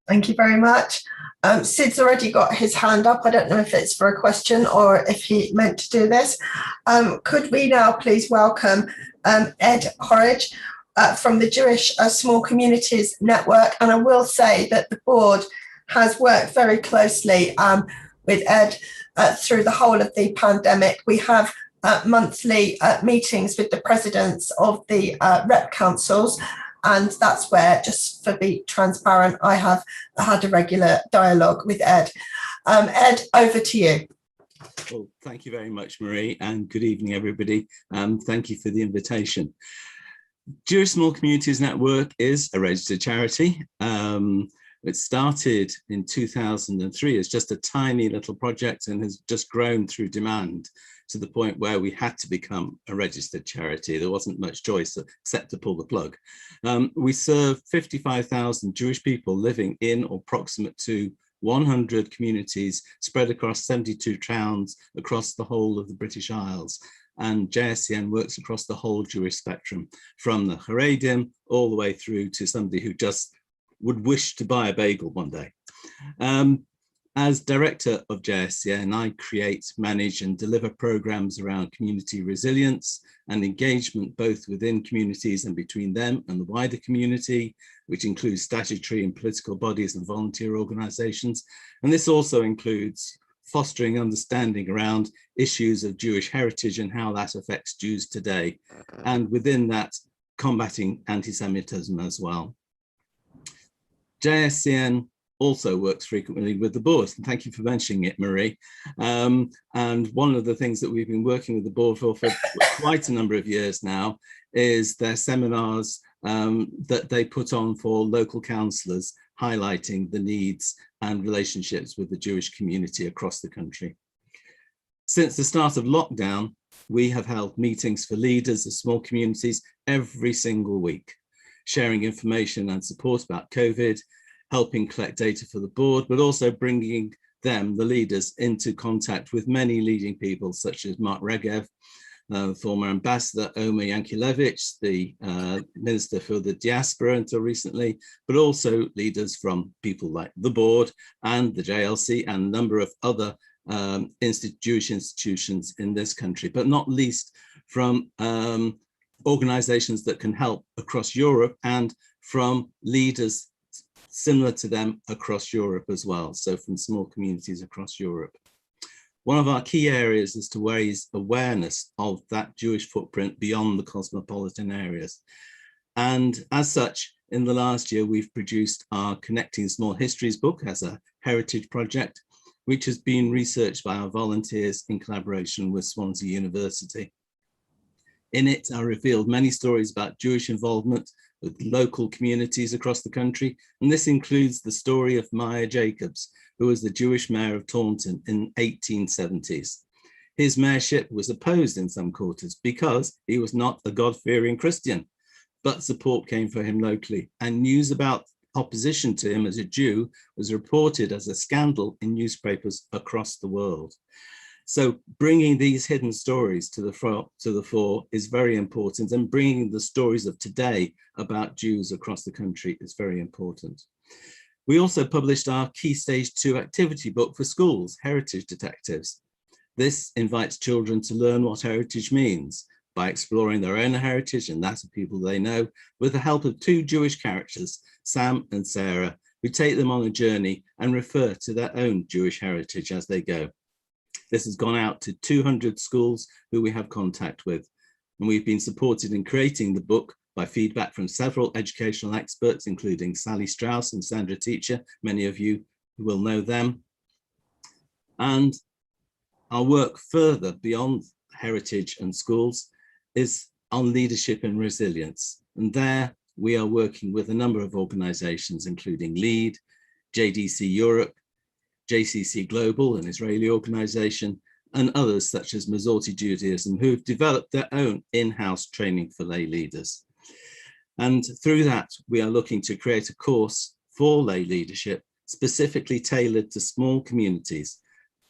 Thank you very much. Sid's already got his hand up. I don't know if it's for a question or if he meant to do this. Could we now please welcome Ed Horridge from the Jewish Small Communities Network? And I will say that the board has worked very closely with Ed through the whole of the pandemic. We have monthly meetings with the presidents of the rep councils. And that's where, just for being transparent, I have had a regular dialogue with Ed. Ed, over to you. Well, thank you very much, Marie, and good evening, everybody. Thank you for the invitation. Jewish Small Communities Network is a registered charity. It started in 2003 as just a tiny little project and has just grown through demand to the point where we had to become a registered charity. There wasn't much choice except to pull the plug. We serve 55,000 Jewish people living in or proximate to 100 communities spread across 72 towns across the whole of the British Isles. And JSCN works across the whole Jewish spectrum, from the Haredim all the way through to somebody who just would wish to buy a bagel one day. As director of JSCN, I create, manage and deliver programs around community resilience and engagement, both within communities and between them and the wider community, which includes statutory and political bodies and volunteer organizations. And this also includes fostering understanding around issues of Jewish heritage and how that affects Jews today. And within that, combating anti-Semitism as well. JSCN also works frequently with the board, and thank you for mentioning it, Marie. And one of the things that we've been working with the board for quite a number of years now is their seminars that they put on for local councillors, highlighting the needs and relationships with the Jewish community across the country. Since the start of lockdown, we have held meetings for leaders of small communities every single week, sharing information and support about COVID, helping collect data for the board, but also bringing them, the leaders, into contact with many leading people such as Mark Regev, former ambassador, Omer Yankelevich, the minister for the diaspora until recently, but also leaders from people like the board and the JLC and a number of other Jewish institutions in this country, but not least from organizations that can help across Europe and from leaders similar to them across Europe as well, so from small communities across Europe. One of our key areas is to raise awareness of that Jewish footprint beyond the cosmopolitan areas. And as such, in the last year, we've produced our Connecting Small Histories book as a heritage project, which has been researched by our volunteers in collaboration with Swansea University. In it, I revealed many stories about Jewish involvement with local communities across the country, and this includes the story of Meyer Jacobs, who was the Jewish mayor of Taunton in 1870s. His mayorship was opposed in some quarters because he was not a God-fearing Christian, but support came for him locally, and news about opposition to him as a Jew was reported as a scandal in newspapers across the world. So bringing these hidden stories to the fore is very important, and bringing the stories of today about Jews across the country is very important. We also published our Key Stage 2 activity book for schools, Heritage Detectives. This invites children to learn what heritage means by exploring their own heritage and that of people they know, with the help of two Jewish characters, Sam and Sarah, who take them on a journey and refer to their own Jewish heritage as they go. This has gone out to 200 schools who we have contact with, and we've been supported in creating the book by feedback from several educational experts, including Sally Strauss and Sandra Teacher. Many of you will know them. And our work further beyond heritage and schools is on leadership and resilience. And there we are working with a number of organizations, including LEAD, JDC Europe, JCC Global, an Israeli organization, and others such as Masorti Judaism, who've developed their own in-house training for lay leaders. And through that, we are looking to create a course for lay leadership specifically tailored to small communities.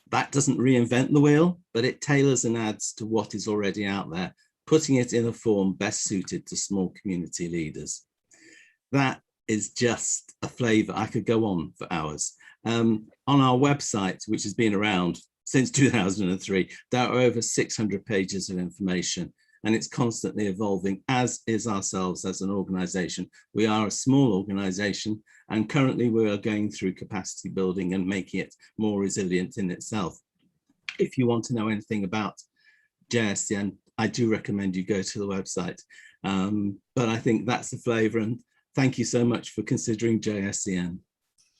That doesn't reinvent the wheel, but it tailors and adds to what is already out there, putting it in a form best suited to small community leaders. That is just a flavor. I could go on for hours. On our website, which has been around since 2003, there are over 600 pages of information, and it's constantly evolving, as is ourselves as an organization. We are a small organization, and currently we are going through capacity building and making it more resilient in itself. If you want to know anything about JSCN, I do recommend you go to the website. But I think that's the flavor, and thank you so much for considering JSCN.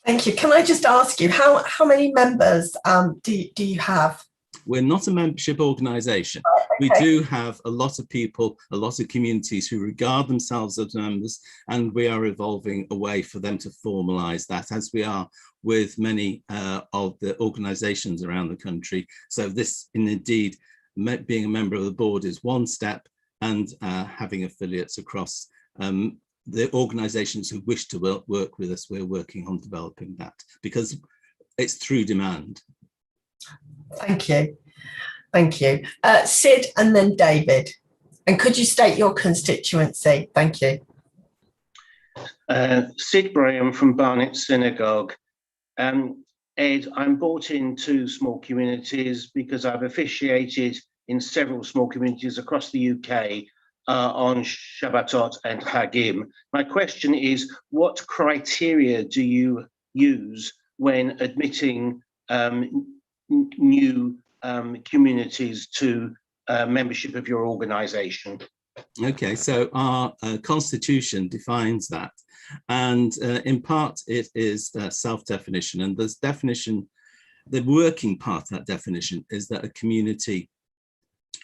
Thank you. Can I just ask you, how many members do you have? We're not a membership organization. We do have a lot of people, a lot of communities who regard themselves as members, and we are evolving a way for them to formalize that, as we are with many of the organizations around the country. So this indeed being a member of the board is one step, and having affiliates across the organisations who wish to work with us, we're working on developing that because it's through demand. Thank you. Thank you. Sid and then David. And could you state your constituency? Thank you. Sid Graham from Barnett Synagogue. Ed, I'm brought into small communities because I've officiated in several small communities across the UK on Shabbatot and Hagim. My question is, what criteria do you use when admitting new communities to membership of your organisation? Okay, so our constitution defines that, and in part it is self-definition, and this definition, the working part of that definition is that a community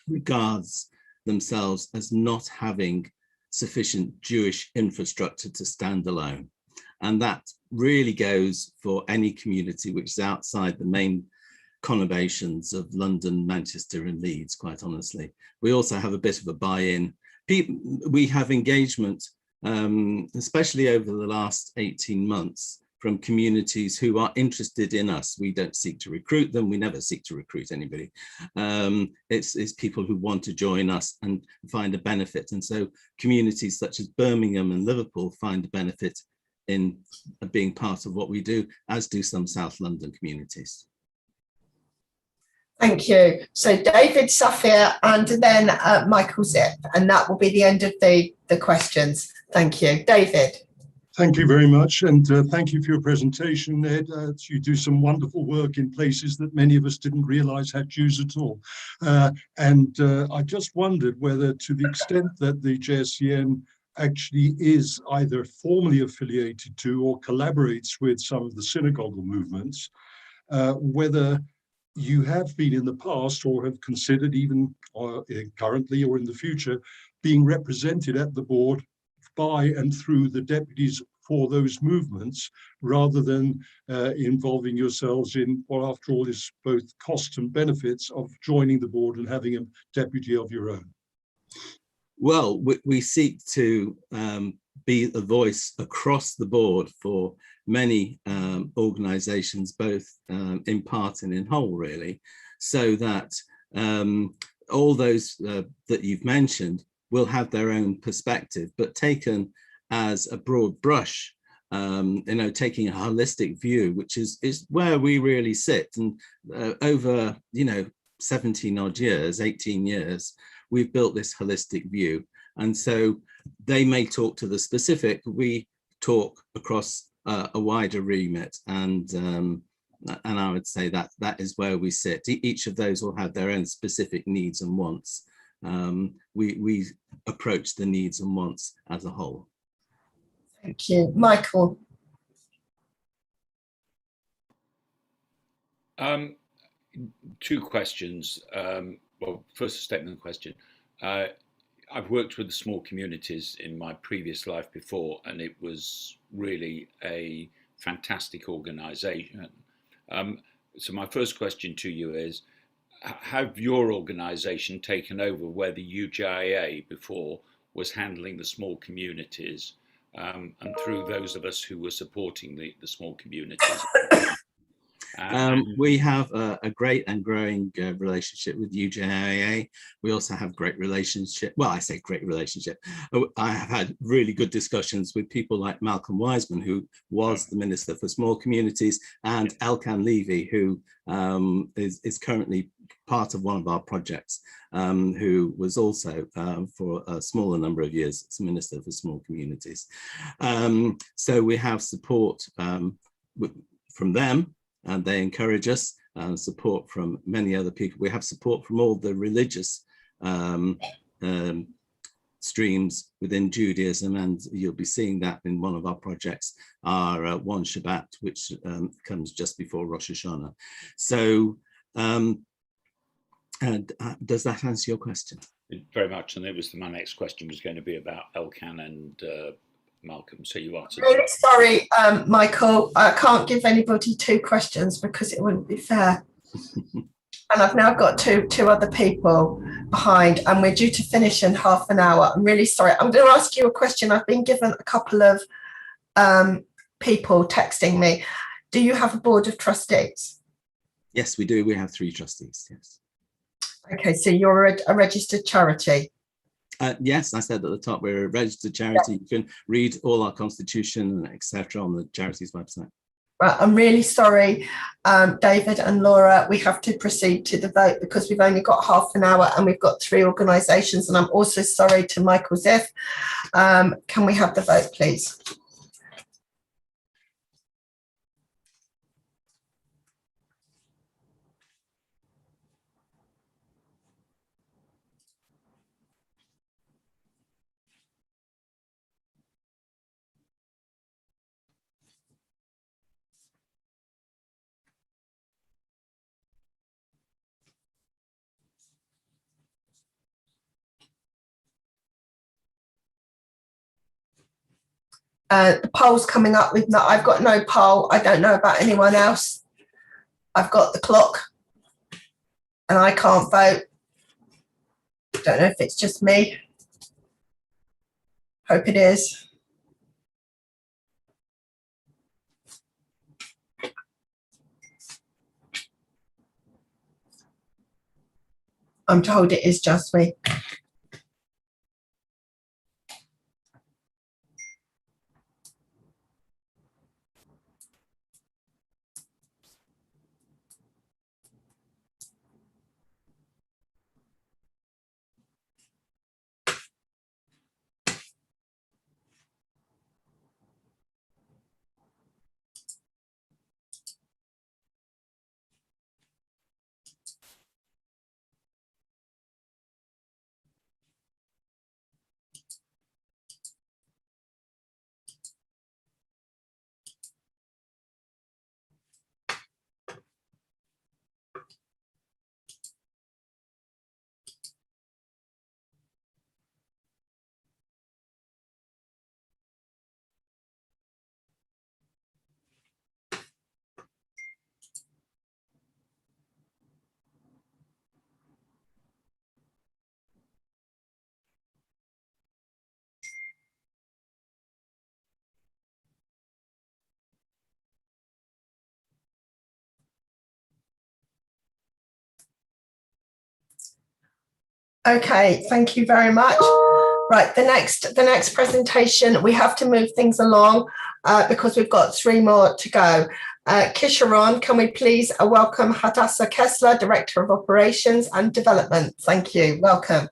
regards themselves as not having sufficient Jewish infrastructure to stand alone, and that really goes for any community which is outside the main conurbations of London, Manchester and Leeds, quite honestly. We also have a bit of a buy-in. We have engagement, especially over the last 18 months, from communities who are interested in us. We don't seek to recruit them. We never seek to recruit anybody. It's people who want to join us and find a benefit. And so communities such as Birmingham and Liverpool find a benefit in being part of what we do, as do some South London communities. Thank you. So David, Safir, and then Michael Zip, and that will be the end of the questions. Thank you. David. Thank you very much, and thank you for your presentation, Ed. You do some wonderful work in places that many of us didn't realise had Jews at all. I just wondered whether, to the extent that the JSCN actually is either formally affiliated to or collaborates with some of the synagogal movements, whether you have been in the past or have considered even currently or in the future being represented at the board by and through the deputies for those movements, rather than involving yourselves in what after all is both costs and benefits of joining the board and having a deputy of your own. Well, we seek to be the voice across the board for many organisations, both in part and in whole, really, so that all those that you've mentioned will have their own perspective, but taken as a broad brush, taking a holistic view, which is where we really sit. And over 17 odd years, 18 years, we've built this holistic view. And so they may talk to the specific, we talk across a wider remit, and I would say that is where we sit. Each of those will have their own specific needs and wants. We approach the needs and wants as a whole. Thank you. Michael. Two questions. Well, first a statement and question. I've worked with the small communities in my previous life before, and it was really a fantastic organisation. So my first question to you is, have your organisation taken over where the UJIA before was handling the small communities, and through those of us who were supporting the small communities? We have a great and growing relationship with UJIA. We also have great relationship. Well, I say great relationship. I have had really good discussions with people like Malcolm Wiseman, who was the Minister for Small Communities, and Elkan Levy, who is currently part of one of our projects, who was also for a smaller number of years as Minister for Small Communities. So we have support from them, and they encourage us, support from many other people. We have support from all the religious streams within Judaism, and you'll be seeing that in one of our projects, our One Shabbat, which comes just before Rosh Hashanah. So does that answer your question? Very much, and it was my next question was going to be about Elkan and Malcolm, so you answered. Really sorry, Michael, I can't give anybody two questions because it wouldn't be fair. And I've now got two other people behind, and we're due to finish in half an hour. I'm really sorry. I'm going to ask you a question. I've been given a couple of people texting me. Do you have a board of trustees? Yes, we do. We have 3 trustees. Yes. Okay, so you're a registered charity. Yes, I said at the top, we're a registered charity. Yeah. You can read all our constitution, etc., on the charity's website. Right, I'm really sorry, David and Laura, we have to proceed to the vote because we've only got half an hour and we've got 3 organisations, and I'm also sorry to Michael Ziff. Can we have the vote, please? The poll's coming up with no, I've got no poll. I don't know about anyone else. I've got the clock and I can't vote. Don't know if it's just me. Hope it is. I'm told it is just me. Okay, thank you very much. Right, the next presentation, we have to move things along because we've got 3 more to go. Kisharon, can we please welcome Hadassah Kessler, Director of Operations and Development. Thank you, welcome.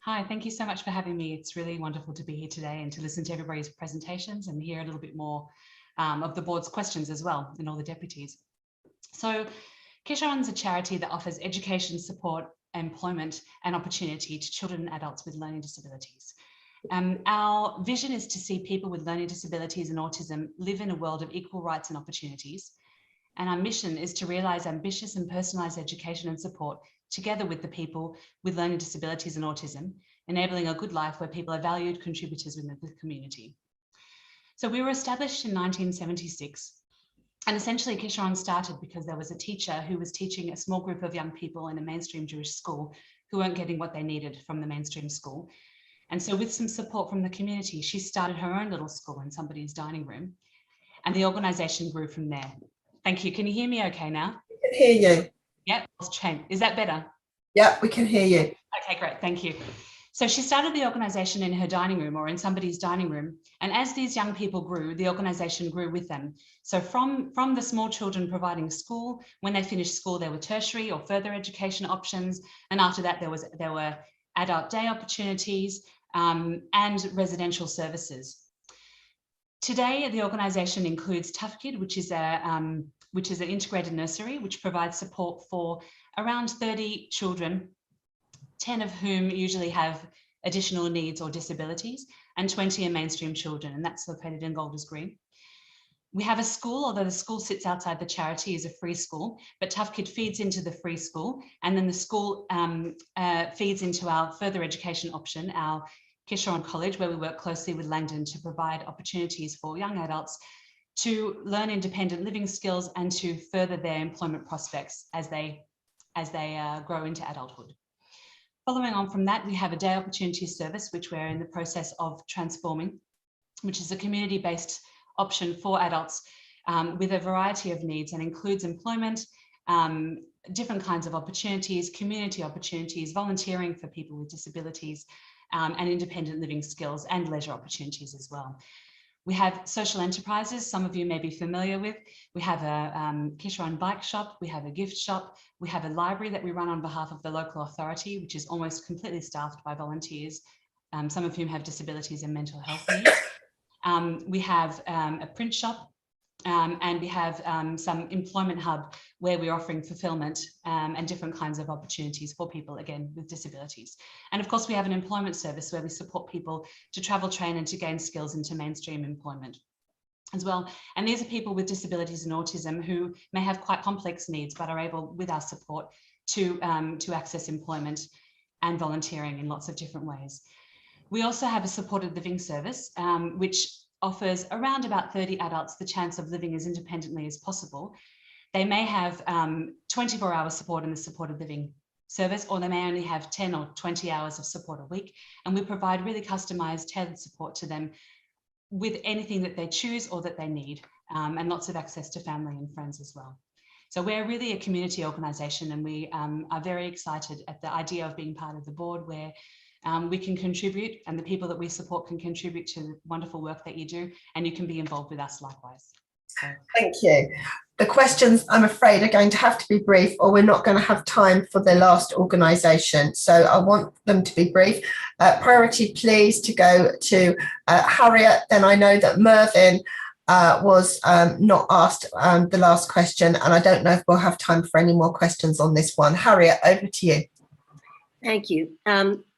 Hi, thank you so much for having me. It's really wonderful to be here today and to listen to everybody's presentations and hear a little bit more of the board's questions as well, and all the deputies. So Kisharon's a charity that offers education, support, employment and opportunity to children and adults with learning disabilities. Our vision is to see people with learning disabilities and autism live in a world of equal rights and opportunities. And our mission is to realise ambitious and personalised education and support together with the people with learning disabilities and autism, enabling a good life where people are valued contributors within the community. So we were established in 1976. And essentially Kisharon started because there was a teacher who was teaching a small group of young people in a mainstream Jewish school who weren't getting what they needed from the mainstream school. And so with some support from the community, she started her own little school in somebody's dining room, and the organisation grew from there. Thank you. Can you hear me okay now? We can hear you. Yep. Is that better? Yep, we can hear you. Okay, great. Thank you. So she started the organisation in her dining room or in somebody's dining room. And as these young people grew, the organisation grew with them. So from the small children providing school, when they finished school, there were tertiary or further education options. And after that, there were adult day opportunities and residential services. Today, the organisation includes Tough Kid, which is an integrated nursery, which provides support for around 30 children, 10 of whom usually have additional needs or disabilities, and 20 are mainstream children, and that's located in Golders Green. We have a school, although the school sits outside the charity, is a free school, but Tough Kid feeds into the free school, and then the school feeds into our further education option, our Kisharon College, where we work closely with Langdon to provide opportunities for young adults to learn independent living skills and to further their employment prospects as they as they grow into adulthood. Following on from that, we have a day opportunities service, which we're in the process of transforming, which is a community-based option for adults with a variety of needs and includes employment, different kinds of opportunities, community opportunities, volunteering for people with disabilities, and independent living skills and leisure opportunities as well. We have social enterprises, some of you may be familiar with. We have a Kisharon bike shop, we have a gift shop, we have a library that we run on behalf of the local authority, which is almost completely staffed by volunteers, some of whom have disabilities and mental health needs. We have a print shop, and we have some employment hub where we're offering fulfillment and different kinds of opportunities for people, again, with disabilities. And of course, we have an employment service where we support people to travel, train, and to gain skills into mainstream employment as well. And these are people with disabilities and autism who may have quite complex needs, but are able, with our support, to access employment and volunteering in lots of different ways. We also have a supported living service, which offers around about 30 adults the chance of living as independently as possible. They may have 24-hour support in the supported living service, or they may only have 10 or 20 hours of support a week. And we provide really customized, tailored support to them with anything that they choose or that they need, and lots of access to family and friends as well. So we're really a community organisation, and we are very excited at the idea of being part of the board where we can contribute, and the people that we support can contribute to the wonderful work that you do, and you can be involved with us likewise. So. Thank you. The questions, I'm afraid, are going to have to be brief, or we're not going to have time for the last organisation. So I want them to be brief. Priority, please, to go to Harriet. Then I know that Mervyn was not asked the last question, and I don't know if we'll have time for any more questions on this one. Harriet, over to you. Thank you.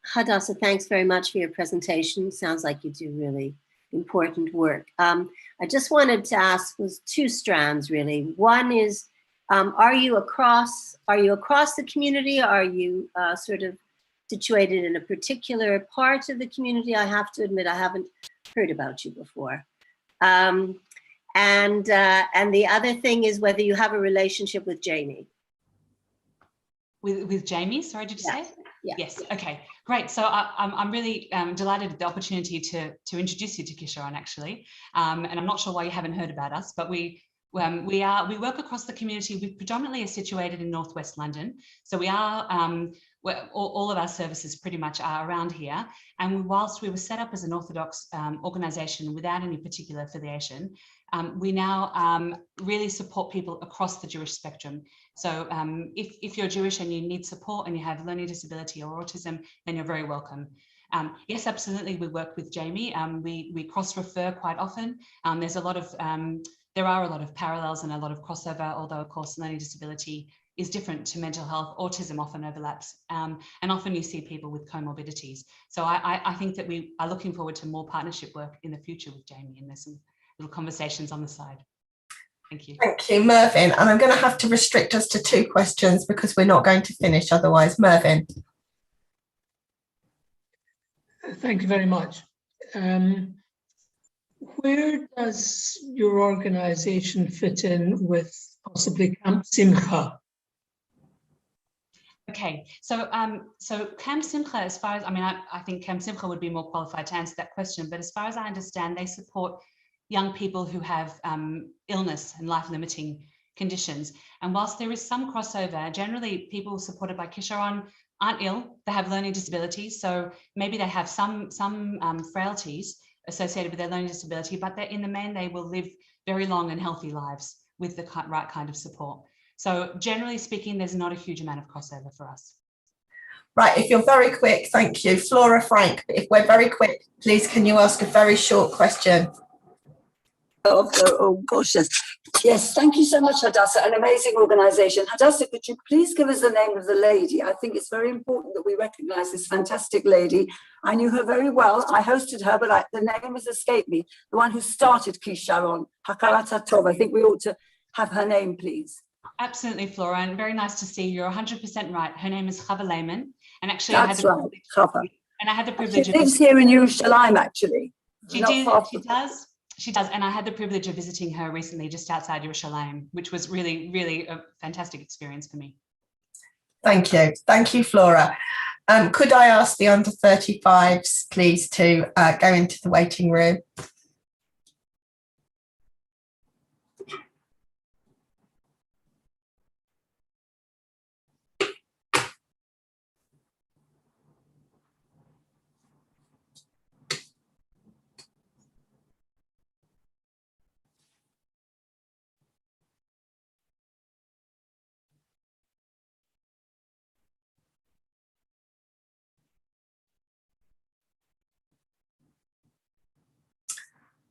Hadassah, thanks very much for your presentation. Sounds like you do really important work. I just wanted to ask, was two strands really. One is, are you across the community? Are you sort of situated in a particular part of the community? I have to admit, I haven't heard about you before. And the other thing is whether you have a relationship with Jamie. With Jamie, sorry, did you say? Yeah. Yes. Okay. Great. So I'm really delighted at the opportunity to introduce you to Kisharon, actually. And I'm not sure why you haven't heard about us, but we work across the community. We predominantly are situated in Northwest London, so we are all of our services pretty much are around here. And whilst we were set up as an Orthodox organisation without any particular affiliation, we now really support people across the Jewish spectrum. So if you're Jewish and you need support and you have learning disability or autism, then you're very welcome. Yes, absolutely, we work with Jamie. We cross-refer quite often. There are a lot of parallels and a lot of crossover, although of course learning disability is different to mental health. Autism often overlaps, and often you see people with comorbidities. So I think that we are looking forward to more partnership work in the future with Jamie, and there's some little conversations on the side. Thank you. Thank you, Mervyn. And I'm going to have to restrict us to 2 questions because we're not going to finish otherwise. Mervyn. Thank you very much. Where does your organisation fit in with possibly Camp Simcha? Okay, so Camp Simcha, as far as, I think Camp Simcha would be more qualified to answer that question, but as far as I understand, they support young people who have illness and life-limiting conditions. And whilst there is some crossover, generally people supported by Kisharon aren't ill, they have learning disabilities, so maybe they have some frailties associated with their learning disability, but in the main they will live very long and healthy lives with the right kind of support. So generally speaking, there's not a huge amount of crossover for us. Right, if you're very quick, thank you. Flora Frank, if we're very quick, please can you ask a very short question? Oh gosh, yes. Yes, thank you so much, Hadassah, an amazing organisation. Hadassah, could you please give us the name of the lady? I think it's very important that we recognise this fantastic lady. I knew her very well. I hosted her, but the name has escaped me. The one who started Kisharon, Hakarata Tov. I think we ought to have her name, please. Absolutely, Flora, and very nice to see you. You're 100% right. Her name is Chava Lehman, and actually That's right, Chava. And I had the privilege She lives here in Yerushalayim, actually. She does, and I had the privilege of visiting her recently just outside Yerushalayim, which was really, really a fantastic experience for me. Thank you. Thank you, Flora. Could I ask the under 35s, please, to go into the waiting room?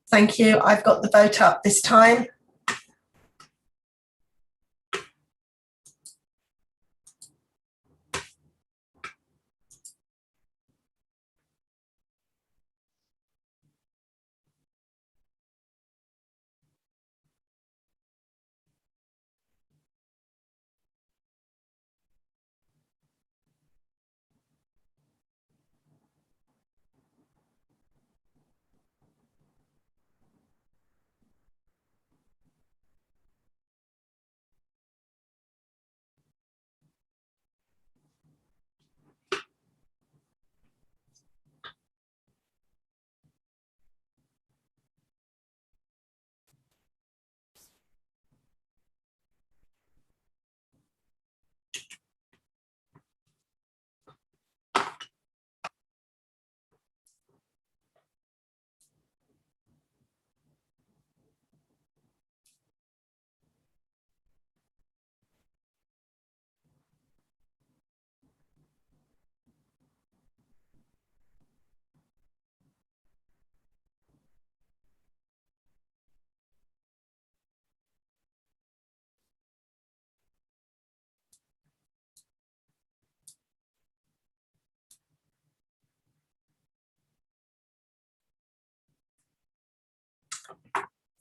Thank you. I've got the vote up this time.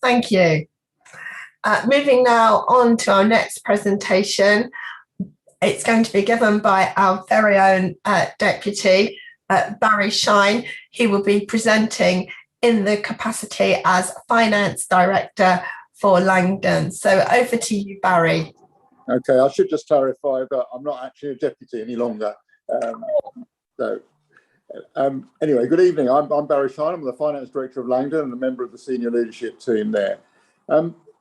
Thank you. Moving now on to our next presentation. It's going to be given by our very own deputy, Barry Shine. He will be presenting in the capacity as Finance Director for Langdon. So over to you, Barry. Okay, I should just clarify that I'm not actually a deputy any longer. Anyway, good evening. I'm Barry Shine. I'm the Finance Director of Langdon and a member of the senior leadership team there.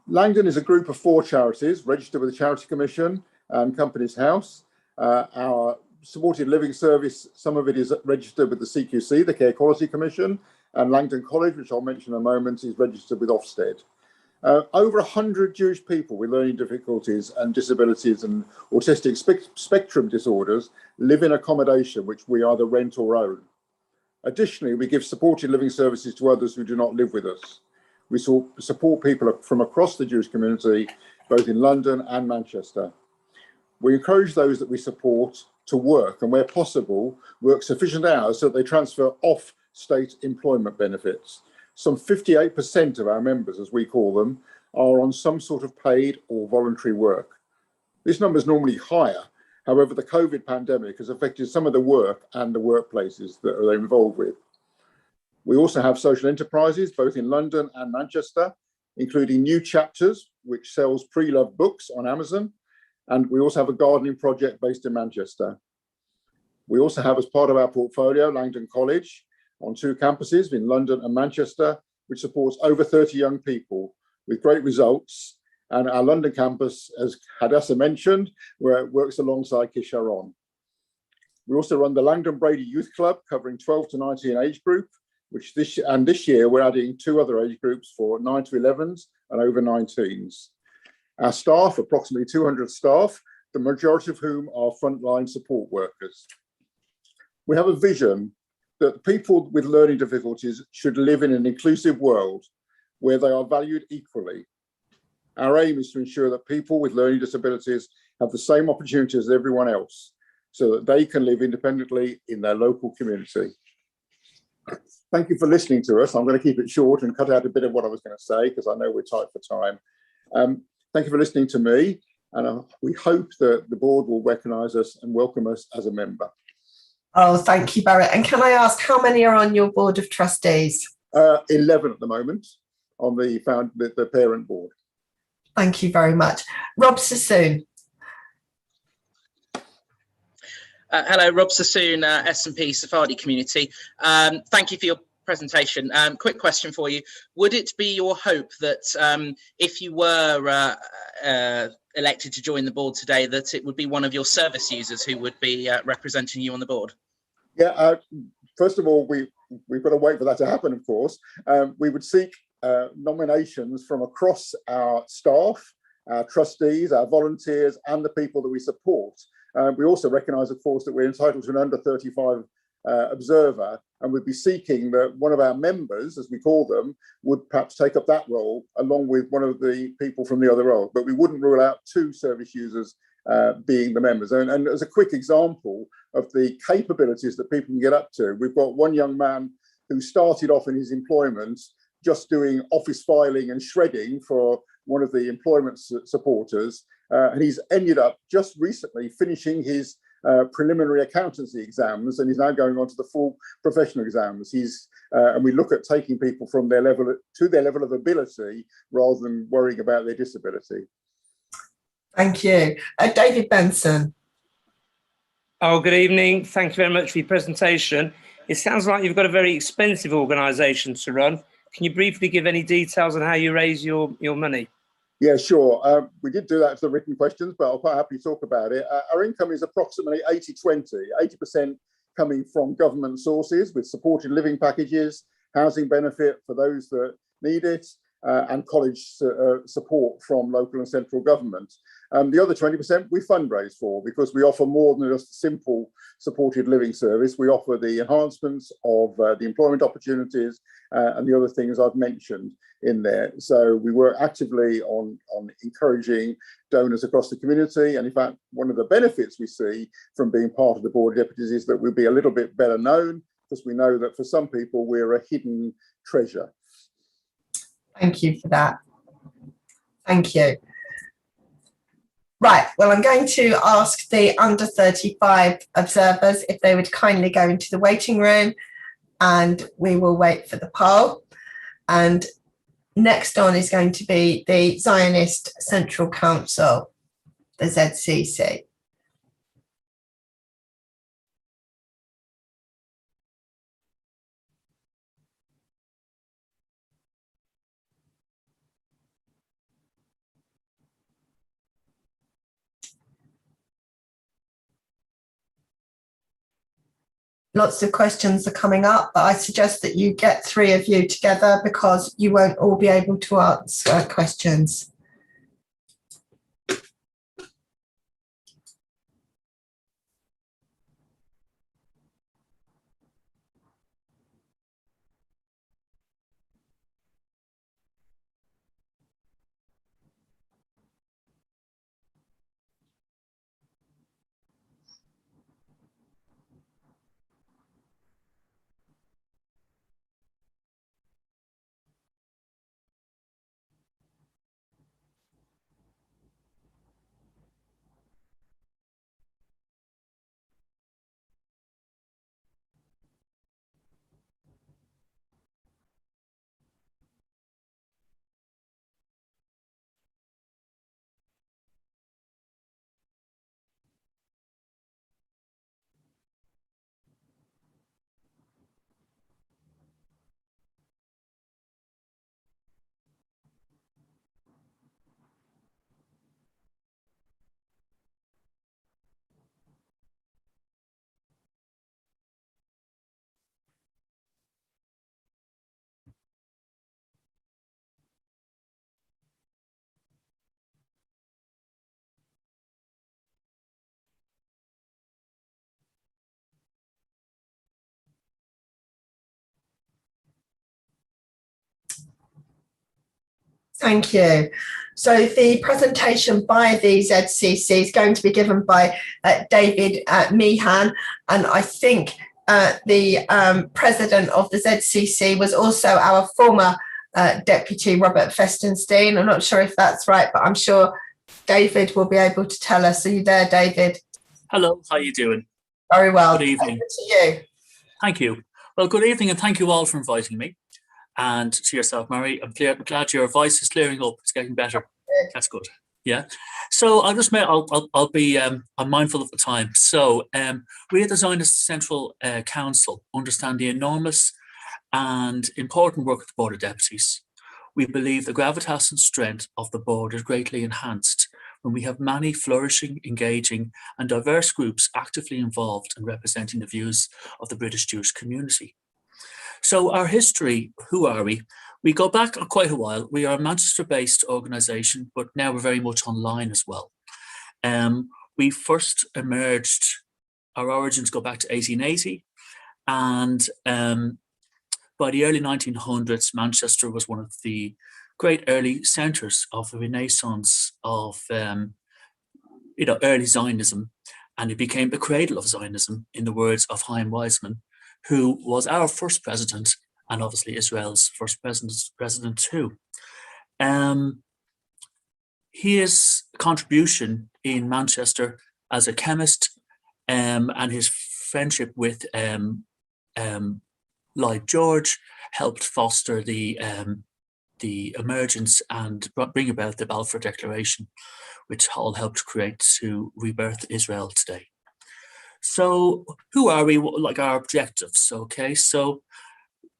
Langdon is a group of 4 charities registered with the Charity Commission and Companies House. Our supported living service, some of it is registered with the CQC, the Care Quality Commission, and Langdon College, which I'll mention in a moment, is registered with Ofsted. Over 100 Jewish people with learning difficulties and disabilities and autistic spectrum disorders live in accommodation which we either rent or own. Additionally, we give supported living services to others who do not live with us. We support people from across the Jewish community, both in London and Manchester. We encourage those that we support to work and, where possible, work sufficient hours so that they transfer off state employment benefits. Some 58% of our members, as we call them, are on some sort of paid or voluntary work. This number is normally higher. However, the COVID pandemic has affected some of the work and the workplaces that they're involved with. We also have social enterprises, both in London and Manchester, including New Chapters, which sells pre-loved books on Amazon. And we also have a gardening project based in Manchester. We also have, as part of our portfolio, Langdon College on 2 campuses in London and Manchester, which supports over 30 young people with great results. And our London campus, as Hadassah mentioned, where it works alongside Kisharon. We also run the Langdon Brady Youth Club, covering 12 to 19 age group, which this year we're adding 2 other age groups for 9 to 11s and over 19s. Our staff, approximately 200 staff, the majority of whom are frontline support workers. We have a vision that people with learning difficulties should live in an inclusive world where they are valued equally. Our aim is to ensure that people with learning disabilities have the same opportunities as everyone else, so that they can live independently in their local community. Thank you for listening to us. I'm going to keep it short and cut out a bit of what I was going to say, because I know we're tight for time. Thank you for listening to me, and we hope that the board will recognise us and welcome us as a member. Oh, thank you, Barrett. And can I ask how many are on your board of trustees? 11 at the moment on the parent board. Thank you very much. Rob Sassoon. Hello, Rob Sassoon, S&P Sephardi Community. Thank you for your presentation. Quick question for you. Would it be your hope that if you were elected to join the board today, that it would be one of your service users who would be representing you on the board? Yeah, first of all, we've got to wait for that to happen, of course. We would seek nominations from across our staff, our trustees, our volunteers, and the people that we support. We also recognise, of course, that we're entitled to an under 35 observer, and we'd be seeking that one of our members, as we call them, would perhaps take up that role along with one of the people from the other role. But we wouldn't rule out two service users being the members. And as a quick example of the capabilities that people can get up to, we've got one young man who started off in his employment just doing office filing and shredding for one of the employment supporters. And he's ended up just recently finishing his preliminary accountancy exams, and he's now going on to the full professional exams. And we look at taking people from their level to their level of ability rather than worrying about their disability. Thank you. David Benson. Oh, good evening. Thank you very much for your presentation. It sounds like you've got a very expensive organisation to run. Can you briefly give any details on how you raise your money? Yeah, sure. We did do that for the written questions, but I'll quite happily talk about it. Our income is approximately 80-20, 80% coming from government sources with supported living packages, housing benefit for those that need it, and college support from local and central government. The other 20% we fundraise for, because we offer more than just a simple supported living service. We offer the enhancements of the employment opportunities and the other things I've mentioned in there. So we work actively on encouraging donors across the community. And in fact, one of the benefits we see from being part of the Board of Deputies is that we'll be a little bit better known, because we know that for some people we're a hidden treasure. Thank you for that. Thank you. Right, well, I'm going to ask the under 35 observers if they would kindly go into the waiting room, and we will wait for the poll. And next on is going to be the Zionist Central Council, the ZCC. Lots of questions are coming up, but I suggest that you get three of you together because you won't all be able to answer questions. Thank you. So the presentation by the ZCC is going to be given by David Meehan, and I think the president of the ZCC was also our former deputy, Robert Festenstein. I'm not sure if that's right, but I'm sure David will be able to tell us. Are you there, David? Hello, how are you doing? Very well. Good evening. Over to you. Thank you. Well, good evening, and thank you all for inviting me. And to yourself, Mary, I'm glad your voice is clearing up. It's getting better. That's good. Yeah. So I'll be I'm mindful of the time. So we at the Zionist Central Council understand the enormous and important work of the Board of Deputies. We believe the gravitas and strength of the board is greatly enhanced when we have many flourishing, engaging and diverse groups actively involved in representing the views of the British Jewish community. So our history, who are we? We go back quite a while. We are a Manchester-based organisation, but now we're very much online as well. We first emerged, our origins go back to 1880, and by the early 1900s, Manchester was one of the great early centres of the renaissance of early Zionism, and it became the cradle of Zionism, in the words of Chaim Weizmann, who was our first president and obviously Israel's first president too. His contribution in Manchester as a chemist and his friendship with Lloyd George helped foster the emergence and bring about the Balfour Declaration, which all helped create to rebirth Israel today. So who are we? Like our objectives, okay? So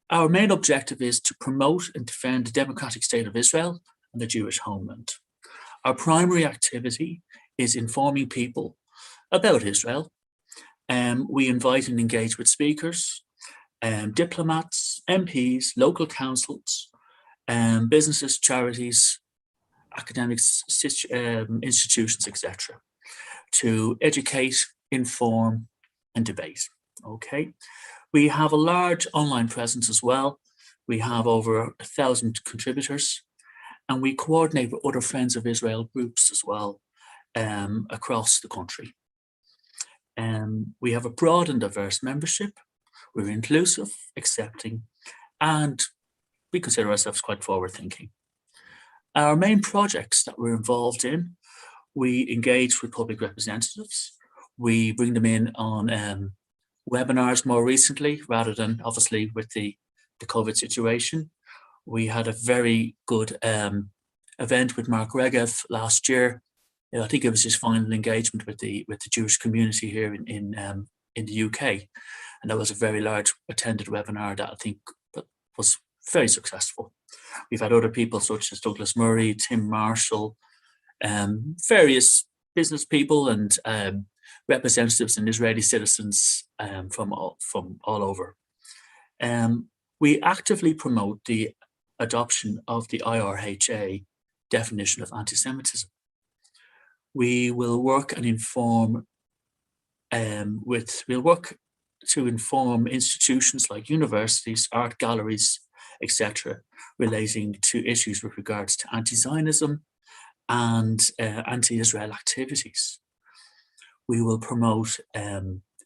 our main objective is to promote and defend the democratic state of Israel and the Jewish homeland. Our primary activity is informing people about Israel. We invite and engage with speakers, diplomats, MPs, local councils, businesses, charities, academic institutions, etc., to educate, inform, and debate. Okay, we have a large online presence as well. We have over 1,000 contributors, and we coordinate with other Friends of Israel groups as well across the country. We have a broad and diverse membership. We're inclusive, accepting, and we consider ourselves quite forward-thinking. Our main projects that we're involved in, we engage with public representatives. We bring them in on webinars more recently, rather than obviously with the COVID situation. We had a very good event with Mark Regev last year. I think it was his final engagement with the Jewish community here in the UK, and that was a very large attended webinar that I think was very successful. We've had other people such as Douglas Murray, Tim Marshall, various business people and representatives and Israeli citizens from all over. We actively promote the adoption of the IRHA definition of anti-Semitism. We will work and inform we'll work to inform institutions like universities, art galleries, etc., relating to issues with regards to anti-Zionism and anti-Israel activities. We will promote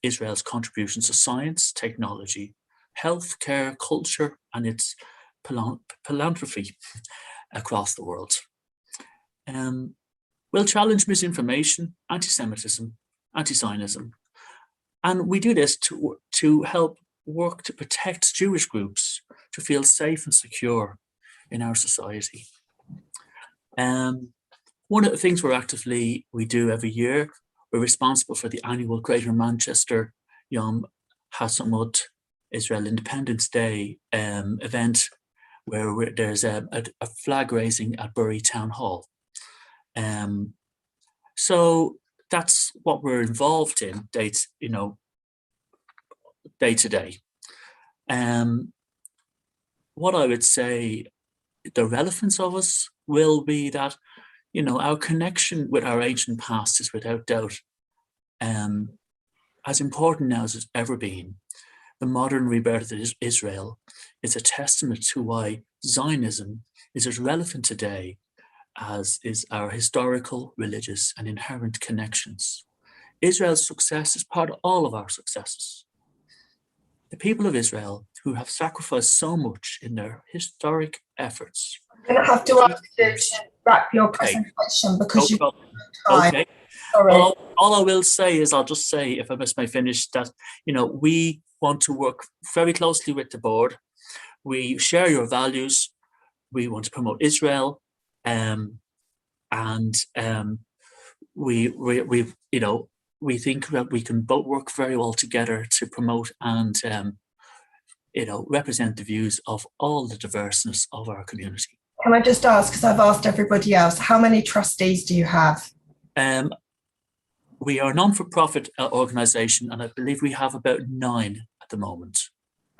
Israel's contributions to science, technology, healthcare, culture, and its philanthropy across the world. We'll challenge misinformation, anti-Semitism, anti-Zionism, and we do this to help work to protect Jewish groups to feel safe and secure in our society. One of the things we do every year, we're responsible for the annual Greater Manchester Yom HaSamut Israel Independence Day event, where there's a flag raising at Bury Town Hall. So that's what we're involved in day to day. What I would say, the relevance of us will be that, our connection with our ancient past is without doubt as important now as it's ever been. The modern rebirth of Israel is a testament to why Zionism is as relevant today as is our historical, religious, and inherent connections. Israel's success is part of all of our successes. The people of Israel, who have sacrificed so much in their historic efforts. I'm going to have to ask you to wrap your presentation because you've got time. Okay. Sorry. Well, all I will say is, I'll just say, if I may finish, that we want to work very closely with the board. We share your values. We want to promote Israel, and and we think that we can both work very well together to promote and represent the views of all the diverseness of our community. Can I just ask, because I've asked everybody else, how many trustees do you have? We are a non-for-profit organisation, and I believe we have about 9 at the moment.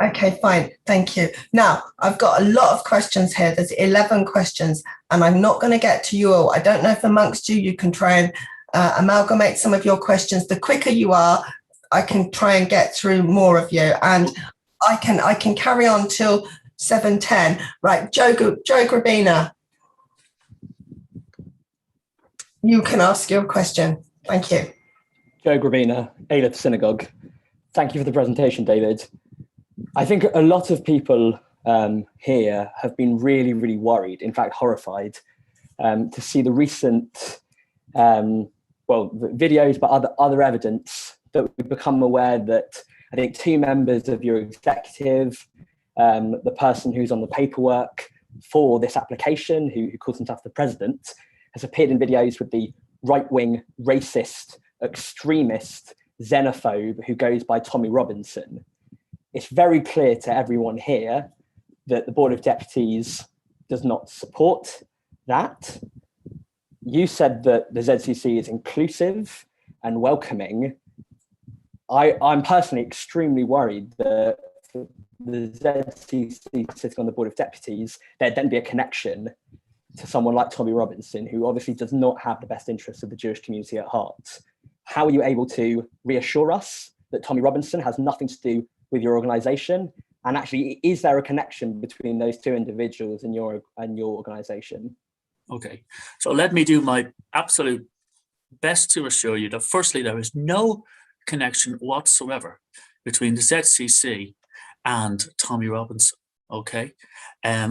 Okay, fine. Thank you. Now, I've got a lot of questions here. There's 11 questions, and I'm not going to get to you all. I don't know if amongst you can try and amalgamate some of your questions. The quicker you are, I can try and get through more of you, and I can carry on till 7:10. Right, Joe Grabina, you can ask your question. Thank you. Joe Grabina, Aleph Synagogue. Thank you for the presentation, David. I think a lot of people here have been really, really worried, in fact, horrified, to see the recent, videos, but other evidence that we've become aware that I think 2 members of your executive, the person who's on the paperwork for this application, who calls himself the president, has appeared in videos with the right-wing, racist, extremist, xenophobe who goes by Tommy Robinson. It's very clear to everyone here that the Board of Deputies does not support that. You said that the ZCC is inclusive and welcoming. I'm personally extremely worried that for the ZCC sitting on the Board of Deputies, there'd then be a connection to someone like Tommy Robinson, who obviously does not have the best interests of the Jewish community at heart. How are you able to reassure us that Tommy Robinson has nothing to do with your organisation? And actually, is there a connection between those 2 individuals and your organisation? Okay, so let me do my absolute best to assure you that firstly, there is no connection whatsoever between the ZCC and Tommy Robinson. Okay,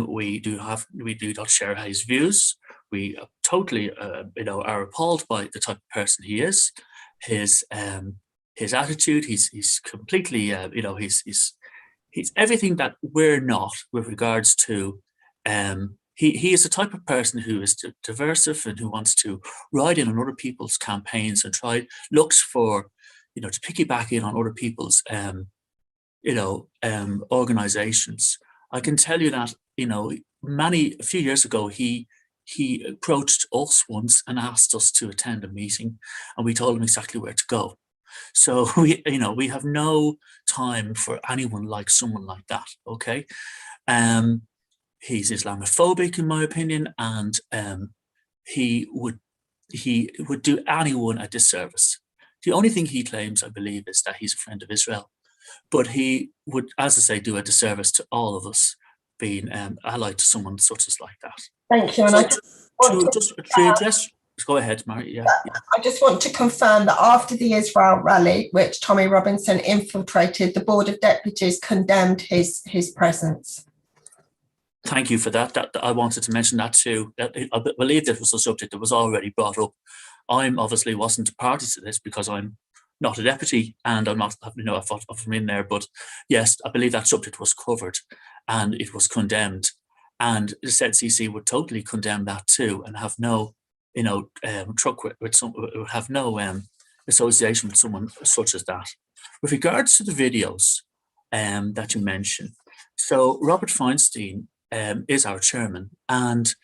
we do not share his views. We totally, are appalled by the type of person he is, his attitude. He's completely, he's everything that we're not with regards to. He is the type of person who is diversive and who wants to ride in on other people's campaigns and looks for, to piggyback in on other people's, organizations. I can tell you that, a few years ago, he approached us once and asked us to attend a meeting, and we told him exactly where to go. So we have no time for anyone like someone like that. Okay, he's Islamophobic in my opinion, and he would do anyone a disservice. The only thing he claims, I believe, is that he's a friend of Israel. But he would, as I say, do a disservice to all of us being allied to someone such as like that. Thank you. And to address, go ahead, Mary. Yeah. I just want to confirm that after the Israel rally, which Tommy Robinson infiltrated, the Board of Deputies condemned his presence. Thank you for that. I wanted to mention that too. I believe this was a subject that was already brought up. I obviously wasn't a party to this because I'm not a deputy and I'm not, I'm in there. But yes, I believe that subject was covered and it was condemned. And the ZCC would totally condemn that too and have no, truck with some, would have no association with someone such as that. With regards to the videos that you mentioned, so Robert Feinstein is our chairman, and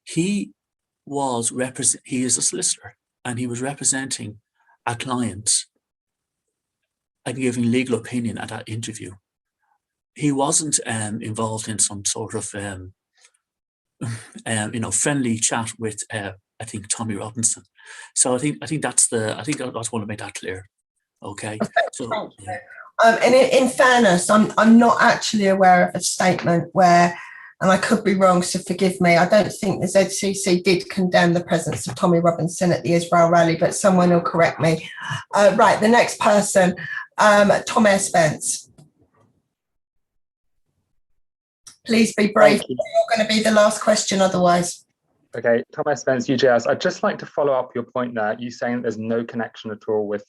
he is a solicitor, and he was representing a client and giving legal opinion at that interview. He wasn't involved in some sort of friendly chat with I think Tommy Robinson. So I think I just want to make that clear. Okay. So yeah. And in fairness, I'm not actually aware of a statement where, and I could be wrong, so forgive me, I don't think the ZCC did condemn the presence of Tommy Robinson at the Israel rally, but someone will correct me. Right, the next person, Thomas Spence. Please be brave. You're going to be the last question otherwise. Okay, Thomas Spence, UJS. I'd just like to follow up your point there. You saying there's no connection at all with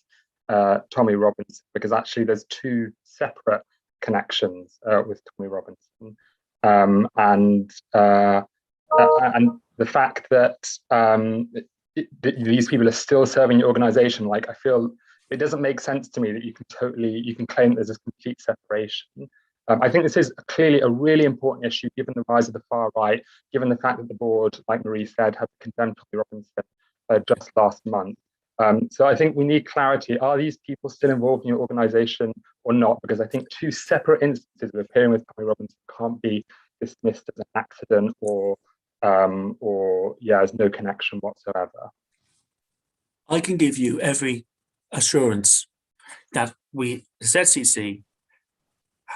Tommy Robinson, because actually there's two separate connections with Tommy Robinson. And the fact that these people are still serving your organization, like, I feel it doesn't make sense to me that you can claim that there's a complete separation. I think this is clearly a really important issue, given the rise of the far right, given the fact that the board, like Marie said, had condemned Tommy Robinson just last month. So I think we need clarity. Are these people still involved in your organization or not? Because I think two separate instances of appearing with Tommy Robinson can't be dismissed as an accident or there's no connection whatsoever. I can give you every assurance that we, the ZCC,